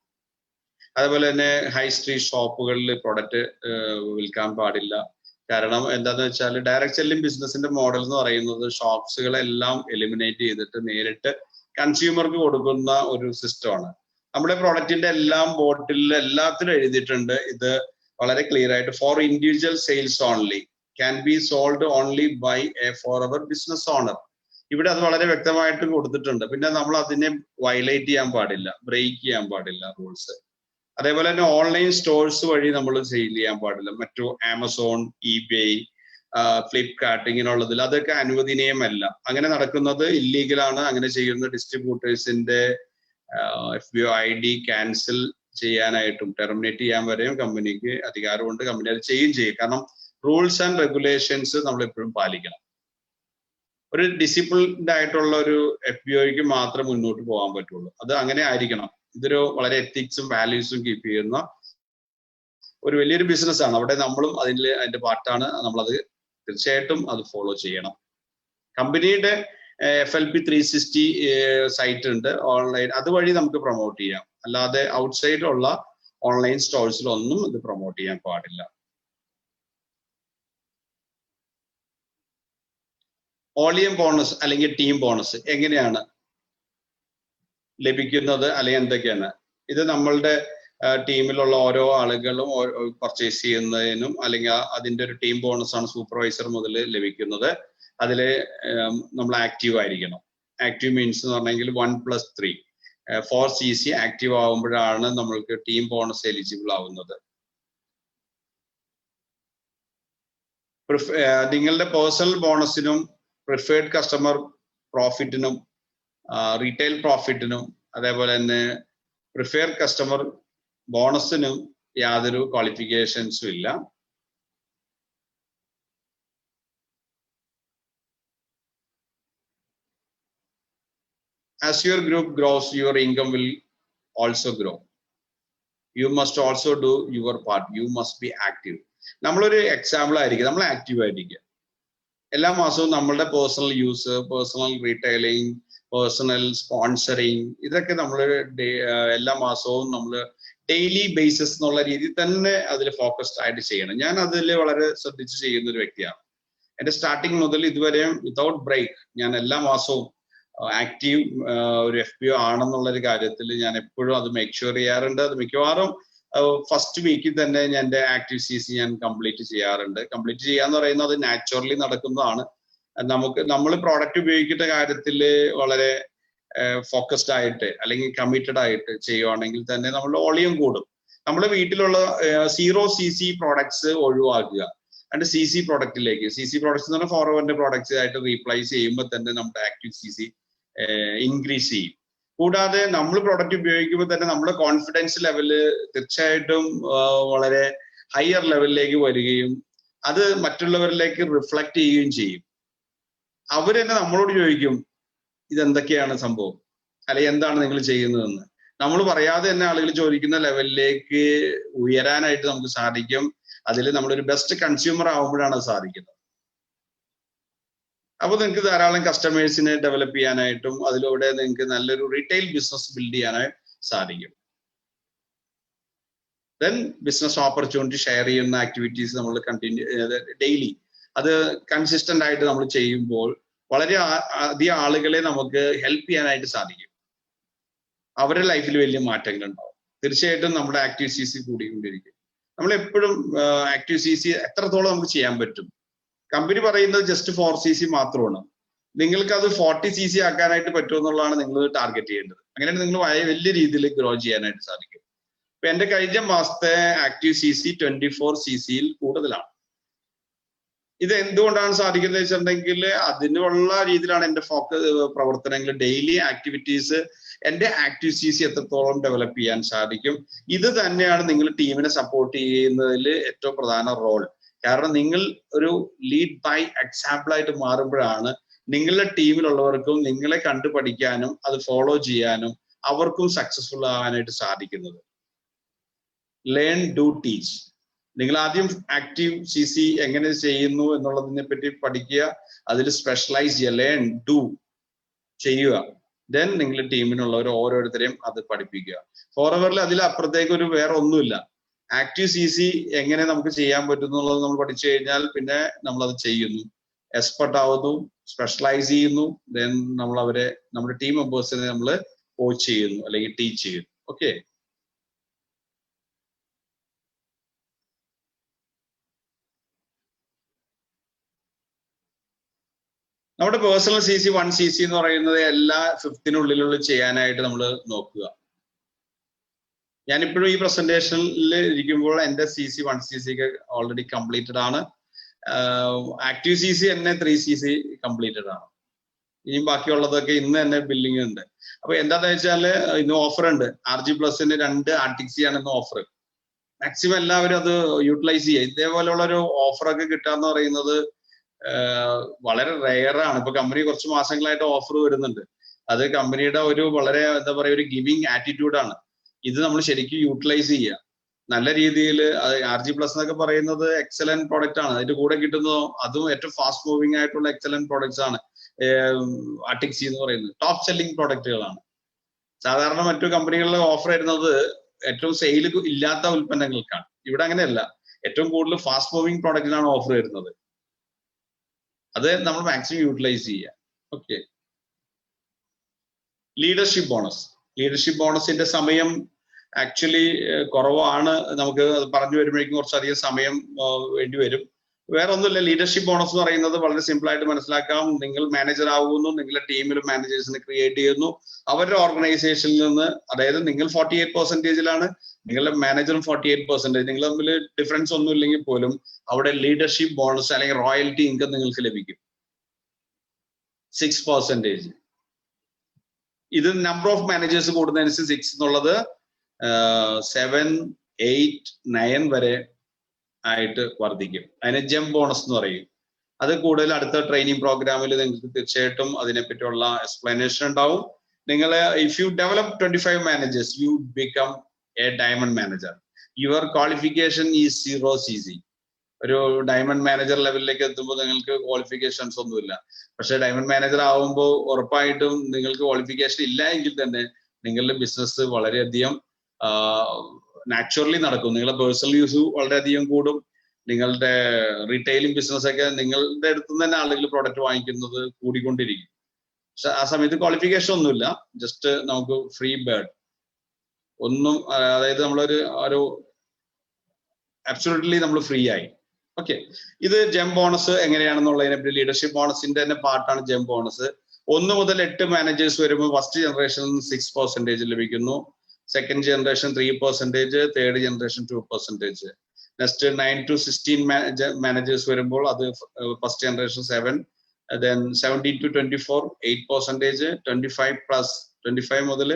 അതുപോലെ തന്നെ ഹൈ സ്ട്രീറ്റ് ഷോപ്പുകളിൽ പ്രൊഡക്റ്റ് വിൽക്കാൻ പാടില്ല. കാരണം എന്താന്ന് വെച്ചാൽ ഡയറക്റ്റ് സെല്ലിംഗ് ബിസിനസിന്റെ മോഡൽ എന്ന് പറയുന്നത് ഷോപ്സുകളെല്ലാം എലിമിനേറ്റ് ചെയ്തിട്ട് നേരിട്ട് കൺസ്യൂമർക്ക് കൊടുക്കുന്ന ഒരു സിസ്റ്റമാണ്. നമ്മുടെ പ്രോഡക്റ്റിന്റെ എല്ലാം ബോട്ടിൽ എല്ലാത്തിലും എഴുതിയിട്ടുണ്ട്, ഇത് വളരെ ക്ലിയർ ആയിട്ട്, for individual sales only, can be sold only by Forever business owner. ഇവിടെ അത് വളരെ വ്യക്തമായിട്ട് കൊടുത്തിട്ടുണ്ട്. പിന്നെ നമ്മൾ അതിനെ വയലേറ്റ് ചെയ്യാൻ പാടില്ല, ബ്രേക്ക് ചെയ്യാൻ പാടില്ല റൂൾസ്. അതേപോലെ തന്നെ ഓൺലൈൻ സ്റ്റോഴ്സ് വഴി നമ്മൾ സെയിൽ ചെയ്യാൻ പാടില്ല. മറ്റു ആമസോൺ, eBay, ഫ്ലിപ്കാർട്ട് ഇങ്ങനെയുള്ളതിൽ അതൊക്കെ അനുവദനീയമല്ല. അങ്ങനെ നടക്കുന്നത് ഇല്ലീഗലാണ്. അങ്ങനെ ചെയ്യുന്ന ഡിസ്ട്രിബ്യൂട്ടേഴ്സിന്റെ FBO ID ക്യാൻസൽ ചെയ്യാനായിട്ടും ടെർമിനേറ്റ് ചെയ്യാൻ വരെയും കമ്പനിക്ക് അധികാരമുണ്ട്. കമ്പനി അത് ചെയ്യും. കാരണം റൂൾസ് ആൻഡ് റെഗുലേഷൻസ് നമ്മൾ എപ്പോഴും പാലിക്കണം. ഒരു ഡിസിപ്ലിൻഡ് ആയിട്ടുള്ള ഒരു FBOയ്ക്ക് മാത്രമേ മുന്നോട്ട് പോകാൻ പറ്റുള്ളൂ. അത് അങ്ങനെ ആയിരിക്കണം. ഇതൊരു വളരെ എത്തിക്സും വാല്യൂസും കീപ്പ് ചെയ്യുന്ന ഒരു വലിയൊരു ബിസിനസ് ആണ്. അവിടെ നമ്മളും അതിന്റെ പാർട്ടാണ്. നമ്മളത് തീർച്ചയായിട്ടും അത് ഫോളോ ചെയ്യണം. കമ്പനിയുടെ FLP 360 സൈറ്റ് ഉണ്ട് ഓൺലൈൻ, അതുവഴി നമുക്ക് പ്രൊമോട്ട് ചെയ്യാം. അല്ലാതെ ഔട്ട്സൈഡ് ഉള്ള ഓൺലൈൻ സ്റ്റോഴ്സിലൊന്നും ഇത് പ്രൊമോട്ട് ചെയ്യാൻ പാടില്ല. ഓളിയം ബോണസ് അല്ലെങ്കിൽ ടീം ബോണസ് എങ്ങനെയാണ് ലഭിക്കുന്നത് അല്ലെങ്കിൽ എന്തൊക്കെയാണ്? ഇത് നമ്മളുടെ ടീമിലുള്ള ഓരോ ആളുകളും പർച്ചേസ് ചെയ്യുന്നതിനും അല്ലെങ്കിൽ അതിന്റെ ഒരു ടീം ബോണസ് ആണ് സൂപ്പർവൈസർ മുതൽ ലഭിക്കുന്നത്. അതിൽ നമ്മൾ ആക്റ്റീവ് ആയിരിക്കണം. ആക്റ്റീവ് മീൻസ് എന്ന് പറഞ്ഞെങ്കിൽ 1+3 4 CC ആക്റ്റീവ് ആകുമ്പോഴാണ് നമ്മൾക്ക് ടീം ബോണസ് എലിജിബിൾ ആവുന്നത്. നിങ്ങളുടെ പേഴ്സണൽ ബോണസിനും പ്രിഫേർഡ് കസ്റ്റമർ പ്രോഫിറ്റിനും റീറ്റെയിൽ പ്രോഫിറ്റിനും അതേപോലെ തന്നെ പ്രിഫേർഡ് കസ്റ്റമർ ബോണസിനും യാതൊരു ക്വാളിഫിക്കേഷൻസും ഇല്ല. As your group grows, your income will also grow. You must also do your part. You must be active. നമ്മളൊരു എക്സാമ്പിൾ ആയിരിക്കും, നമ്മൾ ആക്റ്റീവ് ആയിരിക്കുക. എല്ലാ മാസവും നമ്മളുടെ personal use, personal retailing, personal sponsoring, ഇതൊക്കെ നമ്മൾ എല്ലാ മാസവും നമ്മൾ ഡെയിലി ബേസിസ് എന്നുള്ള രീതിയിൽ തന്നെ അതിൽ ഫോക്കസ്ഡ് ആയിട്ട് ചെയ്യണം. ഞാൻ അതിൽ വളരെ ശ്രദ്ധിച്ച് ചെയ്യുന്ന ഒരു വ്യക്തിയാണ്. എൻ്റെ സ്റ്റാർട്ടിങ് മുതൽ ഇതുവരെയും വിതൗട്ട് ബ്രേക്ക് ഞാൻ എല്ലാ മാസവും ആക്റ്റീവ് ഒരു FPO ആണെന്നുള്ളൊരു കാര്യത്തിൽ ഞാൻ എപ്പോഴും അത് മേക്ക് ഷുവർ ചെയ്യാറുണ്ട്. അത് മിക്കവാറും ഫസ്റ്റ് വീക്കിൽ തന്നെ ഞാൻ എൻ്റെ ആക്റ്റീവ് CC ഞാൻ കംപ്ലീറ്റ് ചെയ്യാറുണ്ട്. കംപ്ലീറ്റ് ചെയ്യാന്ന് പറയുന്നത് അത് നാച്ചുറലി നടക്കുന്നതാണ്. നമ്മൾ പ്രോഡക്റ്റ് ഉപയോഗിക്കുന്ന കാര്യത്തിൽ വളരെ ഫോക്കസ്ഡ് ആയിട്ട് അല്ലെങ്കിൽ കമ്മിറ്റഡ് ആയിട്ട് ചെയ്യുവാണെങ്കിൽ തന്നെ നമ്മളുടെ വോളിയം കൂടും. നമ്മുടെ വീട്ടിലുള്ള 0 CC പ്രോഡക്ട്സ് ഒഴിവാക്കുക, and CC പ്രോഡക്റ്റിലേക്ക്, CC പ്രോഡക്ട്സ് എന്ന് പറഞ്ഞാൽ ഫോർവേഡിന്റെ പ്രോഡക്ട്സ് ആയിട്ട് റീപ്ലേസ് ചെയ്യുമ്പോൾ തന്നെ നമ്മുടെ ആക്റ്റീവ് CC ഇൻക്രീസ് ചെയ്യും. കൂടാതെ നമ്മൾ പ്രോഡക്റ്റ് ഉപയോഗിക്കുമ്പോൾ തന്നെ നമ്മുടെ കോൺഫിഡൻസ് ലെവല് തീർച്ചയായിട്ടും വളരെ ഹയർ ലെവലിലേക്ക് വരികയും അത് മറ്റുള്ളവരിലേക്ക് റിഫ്ലക്ട് ചെയ്യുകയും ചെയ്യും. അവർ തന്നെ നമ്മളോട് ചോദിക്കും ഇതെന്തൊക്കെയാണ് സംഭവം, അല്ലെങ്കിൽ എന്താണ് നിങ്ങൾ ചെയ്യുന്നതെന്ന്. നമ്മൾ പറയാതെ തന്നെ ആളുകൾ ചോദിക്കുന്ന ലെവലിലേക്ക് ഉയരാനായിട്ട് നമുക്ക് സാധിക്കും. അതിൽ നമ്മളൊരു ബെസ്റ്റ് കൺസ്യൂമർ ആവുമ്പോഴാണ് അത് സാധിക്കുന്നത്. അപ്പോൾ നിങ്ങൾക്ക് ധാരാളം കസ്റ്റമേഴ്സിനെ ഡെവലപ്പ് ചെയ്യാനായിട്ടും അതിലൂടെ നിങ്ങൾക്ക് നല്ലൊരു റീറ്റെയിൽ ബിസിനസ് ബിൽഡ് ചെയ്യാനായിട്ട് സാധിക്കും. ദെൻ ബിസിനസ് ഓപ്പർച്യൂണിറ്റി ഷെയർ ചെയ്യുന്ന ആക്ടിവിറ്റീസ് നമ്മൾ കണ്ടിന്യൂ ഡെയിലി അത് കൺസിസ്റ്റന്റ് ആയിട്ട് നമ്മൾ ചെയ്യുമ്പോൾ വളരെ അധികം ആളുകളെ നമുക്ക് ഹെൽപ്പ് ചെയ്യാനായിട്ട് സാധിക്കും. അവരുടെ ലൈഫിൽ വലിയ മാറ്റങ്ങൾ ഉണ്ടാവും. തീർച്ചയായിട്ടും നമ്മുടെ ആക്റ്റീവ് CC കൂടിക്കൊണ്ടിരിക്കും. നമ്മൾ എപ്പോഴും ആക്റ്റീവ് CC എത്രത്തോളം നമുക്ക് ചെയ്യാൻ പറ്റും. കമ്പനി പറയുന്നത് ജസ്റ്റ് 4 CC മാത്രമാണ്. നിങ്ങൾക്ക് അത് 40 CC ആക്കാനായിട്ട് പറ്റുമെന്നുള്ളതാണ് നിങ്ങൾ ടാർഗറ്റ് ചെയ്യേണ്ടത്. അങ്ങനെയാണ് നിങ്ങൾ വലിയ രീതിയിൽ ഗ്രോ ചെയ്യാനായിട്ട് സാധിക്കും. ഇപ്പൊ എന്റെ കഴിഞ്ഞ മാസത്തെ ആക്റ്റീവ് CC 24 CCയിൽ കൂടുതലാണ്. ഇത് എന്തുകൊണ്ടാണ് സാധിക്കുന്നത് വെച്ചിട്ടുണ്ടെങ്കിൽ അതിനുള്ള രീതിയിലാണ് എന്റെ പ്രവർത്തനങ്ങൾ, ഡെയിലി ആക്ടിവിറ്റീസ്, എന്റെ ആക്റ്റീവ് CC എത്രത്തോളം ഡെവലപ്പ് ചെയ്യാൻ സാധിക്കും. ഇത് തന്നെയാണ് നിങ്ങൾ ടീമിനെ സപ്പോർട്ട് ചെയ്യുന്നതിൽ ഏറ്റവും പ്രധാന റോൾ. കാരണം നിങ്ങൾ ഒരു ലീഡ് ബൈ എക്സാമ്പിൾ ആയിട്ട് മാറുമ്പോഴാണ് നിങ്ങളുടെ ടീമിലുള്ളവർക്കും നിങ്ങളെ കണ്ടുപഠിക്കാനും അത് ഫോളോ ചെയ്യാനും അവർക്കും സക്സസ്ഫുൾ ആവാനായിട്ട് സാധിക്കുന്നത്. Learn, do, teach. നിങ്ങൾ ആദ്യം ആക്റ്റീവ് CC എങ്ങനെ ചെയ്യുന്നു എന്നുള്ളതിനെ പറ്റി പഠിക്കുക, അതിൽ സ്പെഷ്യലൈസ് ചെയ്യുക, ലേൺ, ഡു ചെയ്യുക. ദെൻ നിങ്ങൾ ടീമിനുള്ളവർ ഓരോരുത്തരെയും അത് പഠിപ്പിക്കുക. ഫോർഎവറിൽ അതിൽ അപ്പുറത്തേക്ക് ഒരു വേറെ ഒന്നുമില്ല. ആക്റ്റീവ് CC എങ്ങനെ നമുക്ക് ചെയ്യാൻ പറ്റും എന്നുള്ളത് നമ്മൾ പഠിച്ചു കഴിഞ്ഞാൽ പിന്നെ നമ്മളത് ചെയ്യുന്നു, എക്സ്പെർട്ട് ആവുന്നു, സ്പെഷ്യലൈസ് ചെയ്യുന്നു. ദെൻ നമ്മൾ അവരെ, നമ്മുടെ ടീം മെമ്പേഴ്സിനെ നമ്മൾ കോച്ച് ചെയ്യുന്നു അല്ലെങ്കിൽ ടീച്ച് ചെയ്യുന്നു. ഓക്കെ, നമ്മുടെ പേഴ്സണൽ CC 1 CC എന്ന് പറയുന്നത് എല്ലാ 5th ചെയ്യാനായിട്ട് നമ്മൾ നോക്കുക. ഞാനിപ്പോഴും ഈ പ്രസന്റേഷനിൽ ഇരിക്കുമ്പോൾ എൻ്റെ CC 1 CC ഒക്കെ ഓൾറെഡി കംപ്ലീറ്റഡ് ആണ്. ആക്റ്റീവ് CC തന്നെ 3 CC കംപ്ലീറ്റഡ് ആണ്. ഇനിയും ബാക്കിയുള്ളതൊക്കെ ഇന്ന് തന്നെ ബില്ലിംഗ് ഉണ്ട്. അപ്പൊ എന്താന്ന് വെച്ചാൽ ഇന്ന് ഓഫർ ഉണ്ട്. RG+ന് 2 RTC ആണ് ഇന്ന് ഓഫർ. മാക്സിമം എല്ലാവരും അത് യൂട്ടിലൈസ് ചെയ്യുക. ഇതേപോലെയുള്ള ഒരു ഓഫറൊക്കെ കിട്ടാന്ന് പറയുന്നത് വളരെ റെയറാണ്. ഇപ്പൊ കമ്പനി കുറച്ച് മാസങ്ങളായിട്ട് ഓഫർ വരുന്നുണ്ട്. അത് കമ്പനിയുടെ ഒരു വളരെ എന്താ പറയുക ഒരു ഗിവിങ് ആറ്റിറ്റ്യൂഡാണ്. ഇത് നമ്മൾ ശരിക്കും യൂട്ടിലൈസ് ചെയ്യുക നല്ല രീതിയിൽ. RG+ എന്നൊക്കെ പറയുന്നത് എക്സലന്റ് പ്രോഡക്റ്റ് ആണ്. അതിന്റെ കൂടെ കിട്ടുന്നതോ അതും ഏറ്റവും ഫാസ്റ്റ് മൂവിങ് ആയിട്ടുള്ള എക്സലന്റ് പ്രോഡക്ട്സ് ആണ്. RTC എന്ന് പറയുന്നത് ടോപ്പ് സെല്ലിംഗ് പ്രോഡക്റ്റുകളാണ്. സാധാരണ മറ്റു കമ്പനികളിലെ ഓഫർ വരുന്നത് ഏറ്റവും സെയിൽ ഇല്ലാത്ത ഉൽപ്പന്നങ്ങൾക്കാണ്. ഇവിടെ അങ്ങനെയല്ല, ഏറ്റവും കൂടുതൽ ഫാസ്റ്റ് മൂവിങ് പ്രോഡക്റ്റിനാണ് ഓഫർ വരുന്നത്. അത് നമ്മൾ മാക്സിമം യൂട്ടിലൈസ് ചെയ്യുക. Okay, leadership bonus. ലീഡർഷിപ്പ് ബോണസിന്റെ സമയം ആക്ച്വലി കുറവാണ്. നമുക്ക് പറഞ്ഞു വരുമ്പോഴേക്കും കുറച്ചധികം സമയം വേണ്ടി വരും. വേറെ ഒന്നുമില്ല. ലീഡർഷിപ്പ് ബോണസ് എന്ന് പറയുന്നത് വളരെ സിമ്പിൾ ആയിട്ട് മനസ്സിലാക്കാം. നിങ്ങൾ മാനേജർ ആകുന്നു, നിങ്ങളുടെ ടീമിൽ മാനേജേഴ്സിനെ ക്രിയേറ്റ് ചെയ്യുന്നു. അവരുടെ ഓർഗനൈസേഷനിൽ നിന്ന്, അതായത് നിങ്ങൾ 48%, നിങ്ങളുടെ മാനേജറും 48%, നിങ്ങൾ തമ്മിൽ ഡിഫറൻസ് ഒന്നും ഇല്ലെങ്കിൽ പോലും അവിടെ ലീഡർഷിപ്പ് ബോണസ് അല്ലെങ്കിൽ റോയൽറ്റി ഇൻകം നിങ്ങൾക്ക് ലഭിക്കും 6%. ഇത് നമ്പർ ഓഫ് മാനേജേഴ്സ് കൂടുന്നതനുസരിച്ച് 6 എന്നുള്ളത് 7, 8, 9 വരെ ആയിട്ട് വർദ്ധിക്കും. അതിന് ജെം ബോണസ് എന്ന് പറയും. അത് കൂടുതൽ അടുത്ത ട്രെയിനിങ് പ്രോഗ്രാമിൽ നിങ്ങൾക്ക് തീർച്ചയായിട്ടും അതിനെപ്പറ്റിയുള്ള എക്സ്പ്ലനേഷൻ ഉണ്ടാവും. നിങ്ങൾ if you develop 25 managers you become A diamond manager. Your qualification is 0 CC. ഒരു ഡയമണ്ട് മാനേജർ ലെവലിലേക്ക് എത്തുമ്പോൾ നിങ്ങൾക്ക് ക്വാളിഫിക്കേഷൻസ് ഒന്നുമില്ല. പക്ഷെ ഡയമണ്ട് മാനേജർ ആവുമ്പോൾ ഉറപ്പായിട്ടും നിങ്ങൾക്ക് ക്വാളിഫിക്കേഷൻ ഇല്ല എങ്കിൽ തന്നെ നിങ്ങളുടെ ബിസിനസ് വളരെയധികം നാച്ചുറലി നടക്കും. നിങ്ങളുടെ പേഴ്സണൽ യൂസ് വളരെയധികം കൂടും. നിങ്ങളുടെ റീറ്റെയിലിംഗ് ബിസിനസ് ഒക്കെ നിങ്ങളുടെ അടുത്ത് തന്നെ ആളുകൾ പ്രോഡക്റ്റ് വാങ്ങിക്കുന്നത് കൂടിക്കൊണ്ടിരിക്കും. പക്ഷെ ആ സമയത്ത് ക്വാളിഫിക്കേഷൻ ഒന്നുമില്ല, ജസ്റ്റ് നമുക്ക് ഫ്രീ ബേർഡ് ഒന്നും, അതായത് നമ്മളൊരു അബ്സൊല്യൂട്ട്ലി നമ്മൾ ഫ്രീ ആയി. ഓക്കെ, ഇത് ജെം ബോണസ് എങ്ങനെയാണെന്നുള്ളതിനെ പറ്റി ലീഡർഷിപ്പ് ബോണസിന്റെ തന്നെ പാർട്ടാണ് ജെം ബോണസ്. 1 മുതൽ 8 മാനേജേഴ്സ് വരുമ്പോൾ ഫസ്റ്റ് ജനറേഷനിൽ 6% ലഭിക്കുന്നു, second generation 3%, third generation 2%. Next 9 to 16 managers വരുമ്പോൾ അത് ഫസ്റ്റ് ജനറേഷൻ 7, then 17 to 24 8%, 25 മുതൽ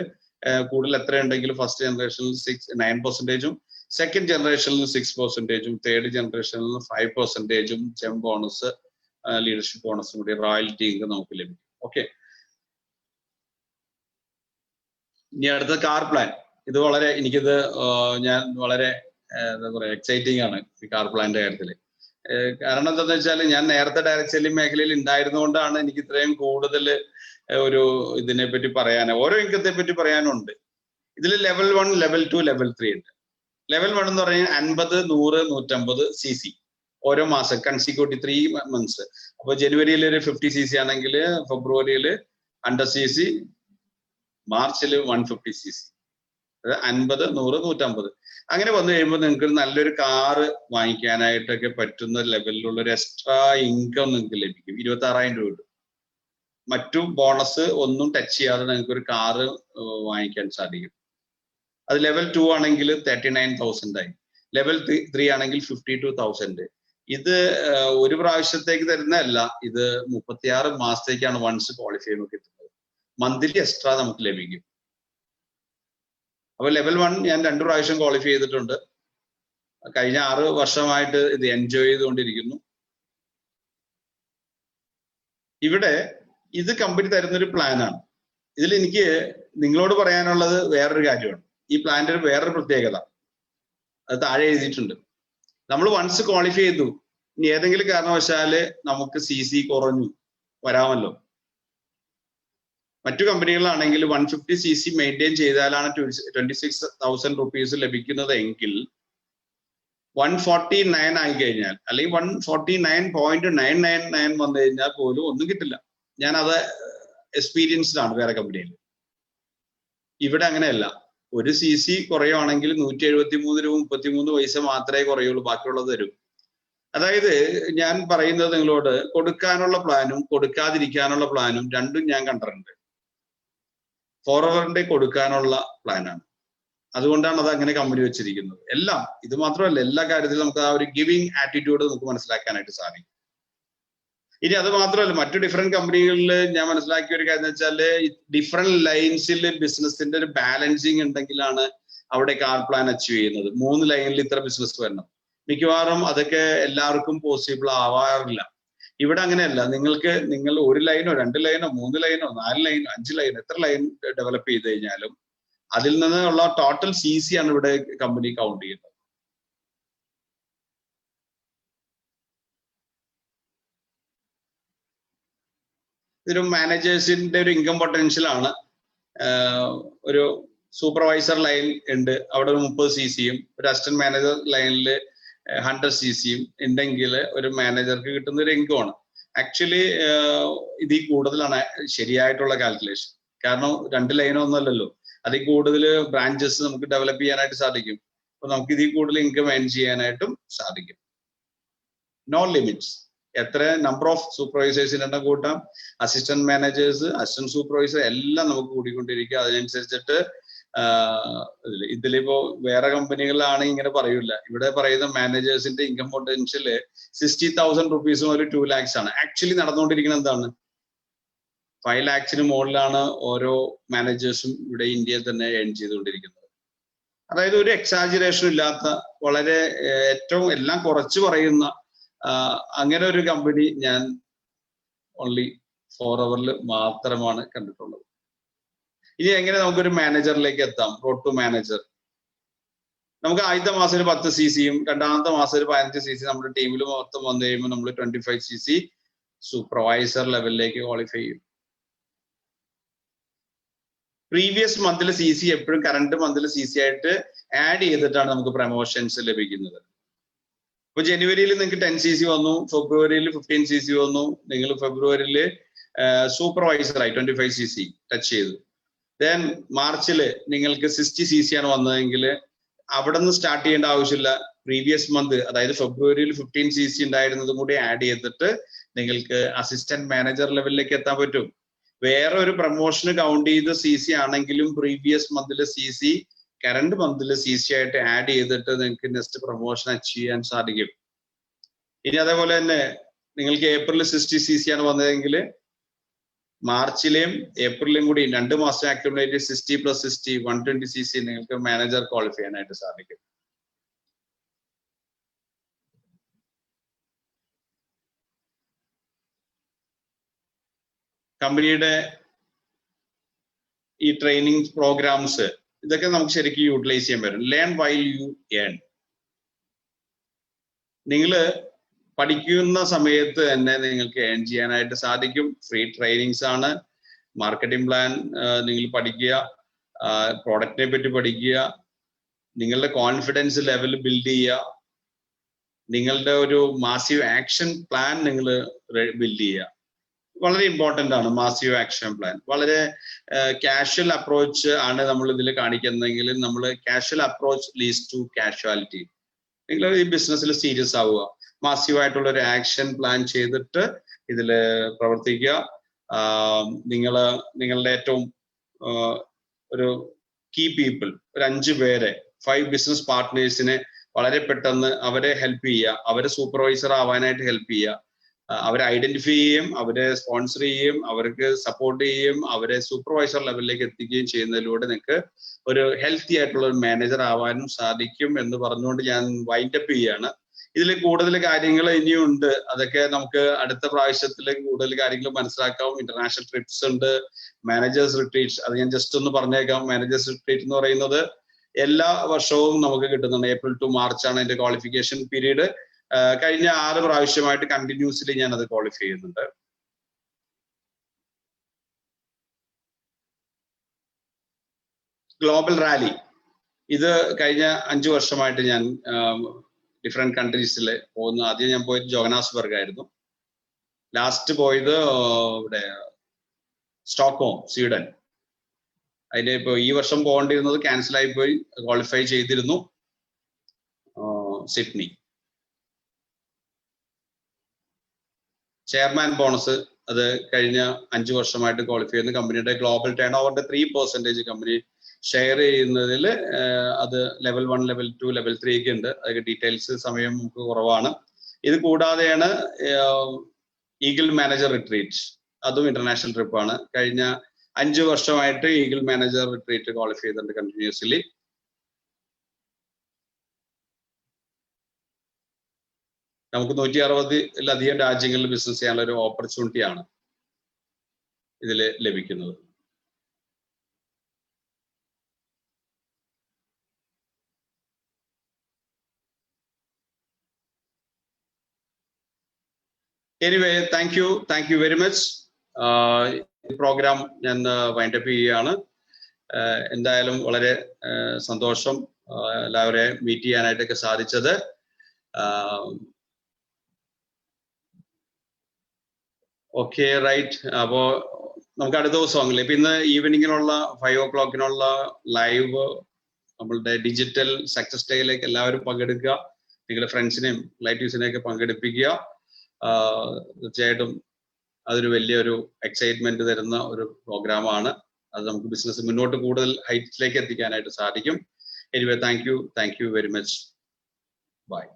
കൂടുതൽ എത്ര ഉണ്ടെങ്കിലും ഫസ്റ്റ് ജനറേഷനിൽ 9%, സെക്കൻഡ് ജനറേഷനിൽ 6%, തേർഡ് ജനറേഷനിൽ 5% ജെം ബോണസ്, ലീഡർഷിപ്പ് ബോണസും കൂടി റോയൽറ്റി ഇൻകം നമുക്ക് ലഭിക്കും. ഓക്കെ, ഇനി അടുത്ത കാർ പ്ലാൻ. ഇത് വളരെ ഞാൻ വളരെ എന്താ പറയാ എക്സൈറ്റിംഗ് ആണ് ഈ കാർ പ്ലാന്റെ കാര്യത്തില്. കാരണം എന്താണെന്ന് വെച്ചാൽ ഞാൻ നേരത്തെ ഡയറക്ട് സെല്ലിംഗ് മേഖലയിൽ ഉണ്ടായിരുന്നുകൊണ്ടാണ് എനിക്ക് ഇത്രയും കൂടുതൽ ഒരു ഇതിനെ പറ്റി പറയാനും ഓരോ ഇൻകത്തെ പറ്റി പറയാനുണ്ട്. ഇതിൽ ലെവൽ 1, ലെവൽ 2, ലെവൽ 3 ഉണ്ട്. ലെവൽ 1 എന്ന് പറഞ്ഞാൽ 50, 100, 150 CC ഓരോ മാസം കൺസിക്യൂട്ടീവ് 3 months. അപ്പൊ ജനുവരിയിൽ ഒരു 50 CC ആണെങ്കിൽ ഫെബ്രുവരിയിൽ 100 CC, മാർച്ചിൽ 150 CC. 50, 100, 150 അങ്ങനെ വന്നു കഴിയുമ്പോൾ നിങ്ങൾക്ക് നല്ലൊരു കാറ് വാങ്ങിക്കാനായിട്ടൊക്കെ പറ്റുന്ന ലെവലിലുള്ള ഒരു എക്സ്ട്രാ ഇൻകം നിങ്ങൾക്ക് ലഭിക്കും. 26,000 രൂപ. മറ്റു ബോണസ് ഒന്നും ടച്ച് ചെയ്യാതെ നിങ്ങൾക്ക് ഒരു കാറ് വാങ്ങിക്കാൻ സാധിക്കും. അത് ലെവൽ 2 ആണെങ്കിൽ 39,000 ആയി, ലെവൽ 3 ആണെങ്കിൽ 52,000. ഇത് ഒരു പ്രാവശ്യത്തേക്ക് തരുന്നതല്ല, ഇത് 36 മാസത്തേക്കാണ് വൺസ് ക്വാളിഫൈ ചെയ്യുമ്പോൾ കിട്ടുന്നത്. മന്ത്ലി എക്സ്ട്രാ നമുക്ക് ലഭിക്കും. അപ്പൊ ലെവൽ 1 ഞാൻ 2 പ്രാവശ്യം ക്വാളിഫൈ ചെയ്തിട്ടുണ്ട്. കഴിഞ്ഞ 6 വർഷമായിട്ട് ഇത് എൻജോയ് ചെയ്തുകൊണ്ടിരിക്കുന്നു. ഇവിടെ ഇത് കമ്പനി തരുന്നൊരു പ്ലാനാണ്. ഇതിൽ എനിക്ക് നിങ്ങളോട് പറയാനുള്ളത് വേറൊരു കാര്യമാണ്. ഈ പ്ലാന്റെ വേറൊരു പ്രത്യേകത അത് താഴെ എഴുതിയിട്ടുണ്ട്. നമ്മൾ വൺസ് ക്വാളിഫൈ ചെയ്തു, ഇനി ഏതെങ്കിലും കാരണവശാല് നമുക്ക് CC കുറഞ്ഞു വരാമല്ലോ. മറ്റു കമ്പനികളാണെങ്കിൽ 150 CC മെയിൻറ്റെയിൻ ചെയ്താലാണ് 26,000 റുപ്പീസ് ലഭിക്കുന്നത് എങ്കിൽ 149 ആയി കഴിഞ്ഞാൽ അല്ലെങ്കിൽ 149.999 വന്നു കഴിഞ്ഞാൽ പോലും ഒന്നും കിട്ടില്ല. ഞാൻ അത് എക്സ്പീരിയൻസ്ഡ് ആണ് വേറെ കമ്പനിയിൽ. ഇവിടെ അങ്ങനെയല്ല. ഒരു CC കുറയുവാണെങ്കിൽ 173 രൂപ 33 പൈസ മാത്രമേ കുറയുള്ളൂ, ബാക്കിയുള്ളത് തരും. അതായത് ഞാൻ പറയുന്നത് നിങ്ങളോട് കൊടുക്കാനുള്ള പ്ലാനും കൊടുക്കാതിരിക്കാനുള്ള പ്ലാനും രണ്ടും ഞാൻ കണ്ടിട്ടുണ്ട്. ഫോർവേറിന്റെ കൊടുക്കാനുള്ള പ്ലാനാണ്. അതുകൊണ്ടാണ് അത് അങ്ങനെ കമ്പനി വെച്ചിരിക്കുന്നത്. എല്ലാം ഇത് മാത്രമല്ല, എല്ലാ കാര്യത്തിലും നമുക്ക് ആ ഒരു ഗിവിങ് ആറ്റിറ്റ്യൂഡ് നമുക്ക് മനസ്സിലാക്കാനായിട്ട് സാധിക്കും. ഇനി അത് മാത്രമല്ല, മറ്റു ഡിഫറെന്റ് കമ്പനികളിൽ ഞാൻ മനസ്സിലാക്കിയ ഒരു കാര്യം എന്ന് വെച്ചാല് ഡിഫറെന്റ് ലൈൻസിൽ ബിസിനസിന്റെ ഒരു ബാലൻസിങ് ഉണ്ടെങ്കിലാണ് അവിടെ കാർ പ്ലാൻ അച്ചീവ് ചെയ്യുന്നത്. 3 ലൈനിൽ ഇത്ര ബിസിനസ് വരണം. മിക്കവാറും അതൊക്കെ എല്ലാവർക്കും പോസിബിൾ ആവാറില്ല. ഇവിടെ അങ്ങനെയല്ല. നിങ്ങൾ 1 ലൈനോ 2 ലൈനോ 3 ലൈനോ 4 ലൈനോ 5 ലൈനോ എത്ര ലൈൻ ഡെവലപ്പ് ചെയ്ത് കഴിഞ്ഞാലും അതിൽ നിന്നുള്ള ടോട്ടൽ CC ആണ് ഇവിടെ കമ്പനി കൗണ്ട് ചെയ്യുന്നത്. ഇതൊരു മാനേജേഴ്സിന്റെ ഒരു ഇൻകം പൊട്ടൻഷ്യൽ ആണ്. ഒരു സൂപ്പർവൈസർ ലൈൻ ഉണ്ട്, അവിടെ ഒരു 30 CCയും ഒരു അസിസ്റ്റന്റ് മാനേജർ ലൈനിൽ 100 CCയും ഉണ്ടെങ്കിൽ ഒരു മാനേജർക്ക് കിട്ടുന്ന ഒരു ഇൻകം ആണ്. ആക്ച്വലി ഇതിൽ കൂടുതലാണ് ശരിയായിട്ടുള്ള കാൽക്കുലേഷൻ. കാരണം 2 ലൈനോ ഒന്നുമല്ലല്ലോ, അതിൽ കൂടുതൽ ബ്രാഞ്ചസ് നമുക്ക് ഡെവലപ്പ് ചെയ്യാനായിട്ട് സാധിക്കും. അപ്പൊ നമുക്ക് ഇതിൽ കൂടുതൽ ഇൻകം ഏൺ ചെയ്യാനായിട്ടും സാധിക്കും. No limits. എത്ര നമ്പർ ഓഫ് സൂപ്പർവൈസേഴ്സിന് എണ്ണം കൂട്ടാം, അസിസ്റ്റന്റ് മാനേജേഴ്സ്, അസിസ്റ്റന്റ് സൂപ്പർവൈസർ എല്ലാം നമുക്ക് കൂടിക്കൊണ്ടിരിക്കുക. അതിനനുസരിച്ചിട്ട് ഇതിലിപ്പോ വേറെ കമ്പനികളിലാണെങ്കിൽ ഇങ്ങനെ പറയൂല. ഇവിടെ പറയുന്ന മാനേജേഴ്സിന്റെ ഇൻകം പൊട്ടൻഷ്യല് 60,000 rupees ഒരു 2 lakhs ആണ്. ആക്ച്വലി നടന്നുകൊണ്ടിരിക്കുന്നത് എന്താണ്? 5 lakhs മുകളിലാണ് ഓരോ മാനേജേഴ്സും ഇവിടെ ഇന്ത്യയിൽ തന്നെ ഏൺ ചെയ്തുകൊണ്ടിരിക്കുന്നത്. അതായത് ഒരു എക്സാജുറേഷൻ ഇല്ലാത്ത, വളരെ ഏറ്റവും എല്ലാം കുറച്ച് പറയുന്ന അങ്ങനെ ഒരു കമ്പനി ഞാൻ ഓൺലി 4 hours മാത്രമാണ് കണ്ടിട്ടുള്ളത്. ഇനി എങ്ങനെ നമുക്കൊരു മാനേജറിലേക്ക് എത്താം? Road to manager. നമുക്ക് ആദ്യത്തെ മാസം 10 cc-യും രണ്ടാമത്തെ മാസം 15 cc നമ്മുടെ ടീമിൽ മൊത്തം വന്നു കഴിയുമ്പോൾ നമ്മൾ 25 cc സൂപ്പർവൈസർ ലെവലിലേക്ക് ക്വാളിഫൈ ചെയ്യും. പ്രീവിയസ് മന്തിലെ CC എപ്പോഴും കറണ്ട് മന്തിലെ CC ആയിട്ട് ആഡ് ചെയ്തിട്ടാണ് നമുക്ക് പ്രൊമോഷൻസ് ലഭിക്കുന്നത്. ഇപ്പൊ ജനുവരിയിൽ നിങ്ങൾക്ക് 10 cc വന്നു, ഫെബ്രുവരിയിൽ 15 cc വന്നു, നിങ്ങൾ ഫെബ്രുവരിയിൽ സൂപ്പർവൈസറായി 25 cc ടച്ച് ചെയ്തു. ദെൻ മാർച്ചില് നിങ്ങൾക്ക് 60 cc ആണ് വന്നതെങ്കിൽ അവിടെ നിന്ന് സ്റ്റാർട്ട് ചെയ്യേണ്ട ആവശ്യമില്ല. പ്രീവിയസ് മന്ത്, അതായത് ഫെബ്രുവരിയിൽ 15 cc ഉണ്ടായിരുന്നതും കൂടി ആഡ് ചെയ്തിട്ട് നിങ്ങൾക്ക് അസിസ്റ്റന്റ് മാനേജർ ലെവലിലേക്ക് എത്താൻ പറ്റും. വേറെ ഒരു പ്രൊമോഷന് കൗണ്ട് ചെയ്ത് CC ആണെങ്കിലും പ്രീവിയസ് മന്തിലെ CC കറണ്ട് മന്തിലെ CC ആയിട്ട് ആഡ് ചെയ്തിട്ട് നിങ്ങൾക്ക് നെക്സ്റ്റ് പ്രൊമോഷൻ അച്ചീവ് ചെയ്യാൻ സാധിക്കും. ഇനി അതേപോലെ തന്നെ നിങ്ങൾക്ക് ഏപ്രിൽ 60 cc ആണ് വന്നതെങ്കിൽ മാർച്ചിലെയും ഏപ്രിലും കൂടി 2 മാസം അക്യുമുലേറ്റ് 60 + 60 120 cc നിങ്ങൾക്ക് മാനേജർ ക്വാളിഫൈ ചെയ്യാനായിട്ട് സാധിക്കും. കമ്പനിയുടെ ഈ ട്രെയിനിങ് പ്രോഗ്രാംസ് ഇതൊക്കെ നമുക്ക് ശരിക്കും യൂട്ടിലൈസ് ചെയ്യാൻ പറ്റും. Learn while U earn. നിങ്ങൾ പഠിക്കുന്ന സമയത്ത് തന്നെ നിങ്ങൾക്ക് ഏൺ ചെയ്യാനായിട്ട് സാധിക്കും. ഫ്രീ ട്രെയിനിങ്സ് ആണ്. മാർക്കറ്റിംഗ് പ്ലാൻ നിങ്ങൾ പഠിക്കുക, പ്രോഡക്റ്റിനെ പറ്റി പഠിക്കുക, നിങ്ങളുടെ കോൺഫിഡൻസ് ലെവൽ ബിൽഡ് ചെയ്യുക, നിങ്ങളുടെ ഒരു മാസീവ് ആക്ഷൻ പ്ലാൻ നിങ്ങൾ ബിൽഡ് ചെയ്യുക. വളരെ ഇമ്പോർട്ടൻ്റ് ആണ് മാസീവ് ആക്ഷൻ പ്ലാൻ. വളരെ കാഷ്വൽ അപ്രോച്ച് ആണ് നമ്മൾ ഇതിൽ കാണിക്കുന്നതെങ്കിൽ നമ്മൾ casual approach leads to casualty. നിങ്ങൾ ഈ ബിസിനസ്സിൽ സീരിയസ് ആവുക, മാസീവായിട്ടുള്ള ഒരു ആക്ഷൻ പ്ലാൻ ചെയ്തിട്ട് ഇതിൽ പ്രവർത്തിക്കുക. നിങ്ങളുടെ ഏറ്റവും ഒരു കീ പീപ്പിൾ, ഒരു 5 പേരെ, 5 ബിസിനസ് പാർട്ട്നേഴ്സിനെ വളരെ പെട്ടെന്ന് അവരെ ഹെൽപ്പ് ചെയ്യുക, അവരെ സൂപ്പർവൈസർ ആവാനായിട്ട് ഹെൽപ്പ് ചെയ്യുക, അവരെ ഐഡന്റിഫൈ ചെയ്യുകയും അവരെ സ്പോൺസർ ചെയ്യുകയും അവർക്ക് സപ്പോർട്ട് ചെയ്യുകയും അവരെ സൂപ്പർവൈസർ ലെവലിലേക്ക് എത്തിക്കുകയും ചെയ്യുന്നതിലൂടെ നിങ്ങൾക്ക് ഒരു ഹെൽത്തി ആയിട്ടുള്ള ഒരു മാനേജർ ആവാനും സാധിക്കും എന്ന് പറഞ്ഞുകൊണ്ട് ഞാൻ വൈൻഡപ്പ് ചെയ്യാണ്. ഇതിൽ കൂടുതൽ കാര്യങ്ങൾ ഇനിയും ഉണ്ട്. അതൊക്കെ നമുക്ക് അടുത്ത പ്രാവശ്യത്തിൽ കൂടുതൽ കാര്യങ്ങൾ മനസ്സിലാക്കാം. ഇന്റർനാഷണൽ ട്രിപ്സ് ഉണ്ട്, മാനേജേഴ്സ് റിട്രീറ്റ്സ്. അത് ഞാൻ ജസ്റ്റ് ഒന്ന് പറഞ്ഞേക്കാം. മാനേജേഴ്സ് റിട്രീറ്റ് എന്ന് പറയുന്നത് എല്ലാ വർഷവും നമുക്ക് കിട്ടുന്നുണ്ട്. ഏപ്രിൽ ടു മാർച്ച് ആണ് അതിന്റെ ക്വാളിഫിക്കേഷൻ പീരീഡ്. കഴിഞ്ഞ 6 പ്രാവശ്യമായിട്ട് കണ്ടിന്യൂസ്ലി ഞാൻ അത് ക്വാളിഫൈ ചെയ്യുന്നുണ്ട്. ഗ്ലോബൽ റാലി ഇത് കഴിഞ്ഞ 5 വർഷമായിട്ട് ഞാൻ ഡിഫറെന്റ് കൺട്രീസിൽ പോകുന്നു. ആദ്യം ഞാൻ പോയത് ജോഹനാസ്ബർഗ് ആയിരുന്നു. ലാസ്റ്റ് പോയത് ഇവിടെ സ്റ്റോക്ക്ഹോം, സ്വീഡൻ. അതിന് ഇപ്പൊ ഈ വർഷം പോകേണ്ടിരുന്നത് ക്യാൻസൽ ആയി പോയി. ക്വാളിഫൈ ചെയ്തിരുന്നു സിഡ്നി. ചെയർമാൻ ബോണസ് അത് കഴിഞ്ഞ 5 വർഷമായിട്ട് ക്വാളിഫൈ ചെയ്യുന്ന കമ്പനിയുടെ ഗ്ലോബൽ ടേൺ ഓവറിന്റെ 3% കമ്പനി ഷെയർ ചെയ്യുന്നതിൽ അത് ലെവൽ 1, ലെവൽ 2, ലെവൽ 3 ഒക്കെ ഉണ്ട്. അതൊക്കെ ഡീറ്റെയിൽസ് സമയം നമുക്ക് കുറവാണ്. ഇത് കൂടാതെയാണ് ഈഗിൾ മാനേജർ റിട്രീറ്റ്, അതും ഇന്റർനാഷണൽ ട്രിപ്പാണ്. കഴിഞ്ഞ 5 വർഷമായിട്ട് ഈഗിൾ മാനേജർ റിട്രീറ്റ് ക്വാളിഫൈ ചെയ്തിട്ടുണ്ട് കണ്ടിന്യൂസ്ലി. നമുക്ക് 160-ലധികം രാജ്യങ്ങളിൽ ബിസിനസ് ചെയ്യാനുള്ള ഒരു ഓപ്പർച്യൂണിറ്റിയാണ് ഇതിൽ ലഭിക്കുന്നത്. Anyway thank you very much. ഈ പ്രോഗ്രാം ഞാൻ വൈൻഡപ്പ് ചെയ്യുകയാണ്. എന്തായാലും വളരെ സന്തോഷം എല്ലാവരെയും മീറ്റ് ചെയ്യാനായിട്ടൊക്കെ സാധിച്ചത്. Okay, right. അപ്പോ നമുക്ക് അടുത്ത ദിവസമാണല്ലേ. ഇപ്പൊ ഇന്ന് ഈവനിങ്ങിനുള്ള 5 o'clock ലൈവ് നമ്മളുടെ ഡിജിറ്റൽ സക്സസ് ഡേയിലേക്ക് എല്ലാവരും പങ്കെടുക്കുക. നിങ്ങളുടെ ഫ്രണ്ട്സിനെയും റിലേറ്റീവ്സിനെയൊക്കെ പങ്കെടുപ്പിക്കുക. തീർച്ചയായിട്ടും അതൊരു വലിയൊരു എക്സൈറ്റ്മെന്റ് തരുന്ന ഒരു പ്രോഗ്രാമാണ്. അത് നമുക്ക് ബിസിനസ് മുന്നോട്ട് കൂടുതൽ ഹൈറ്റ്സിലേക്ക് എത്തിക്കാനായിട്ട് സാധിക്കും. Anyway thank you very much. By.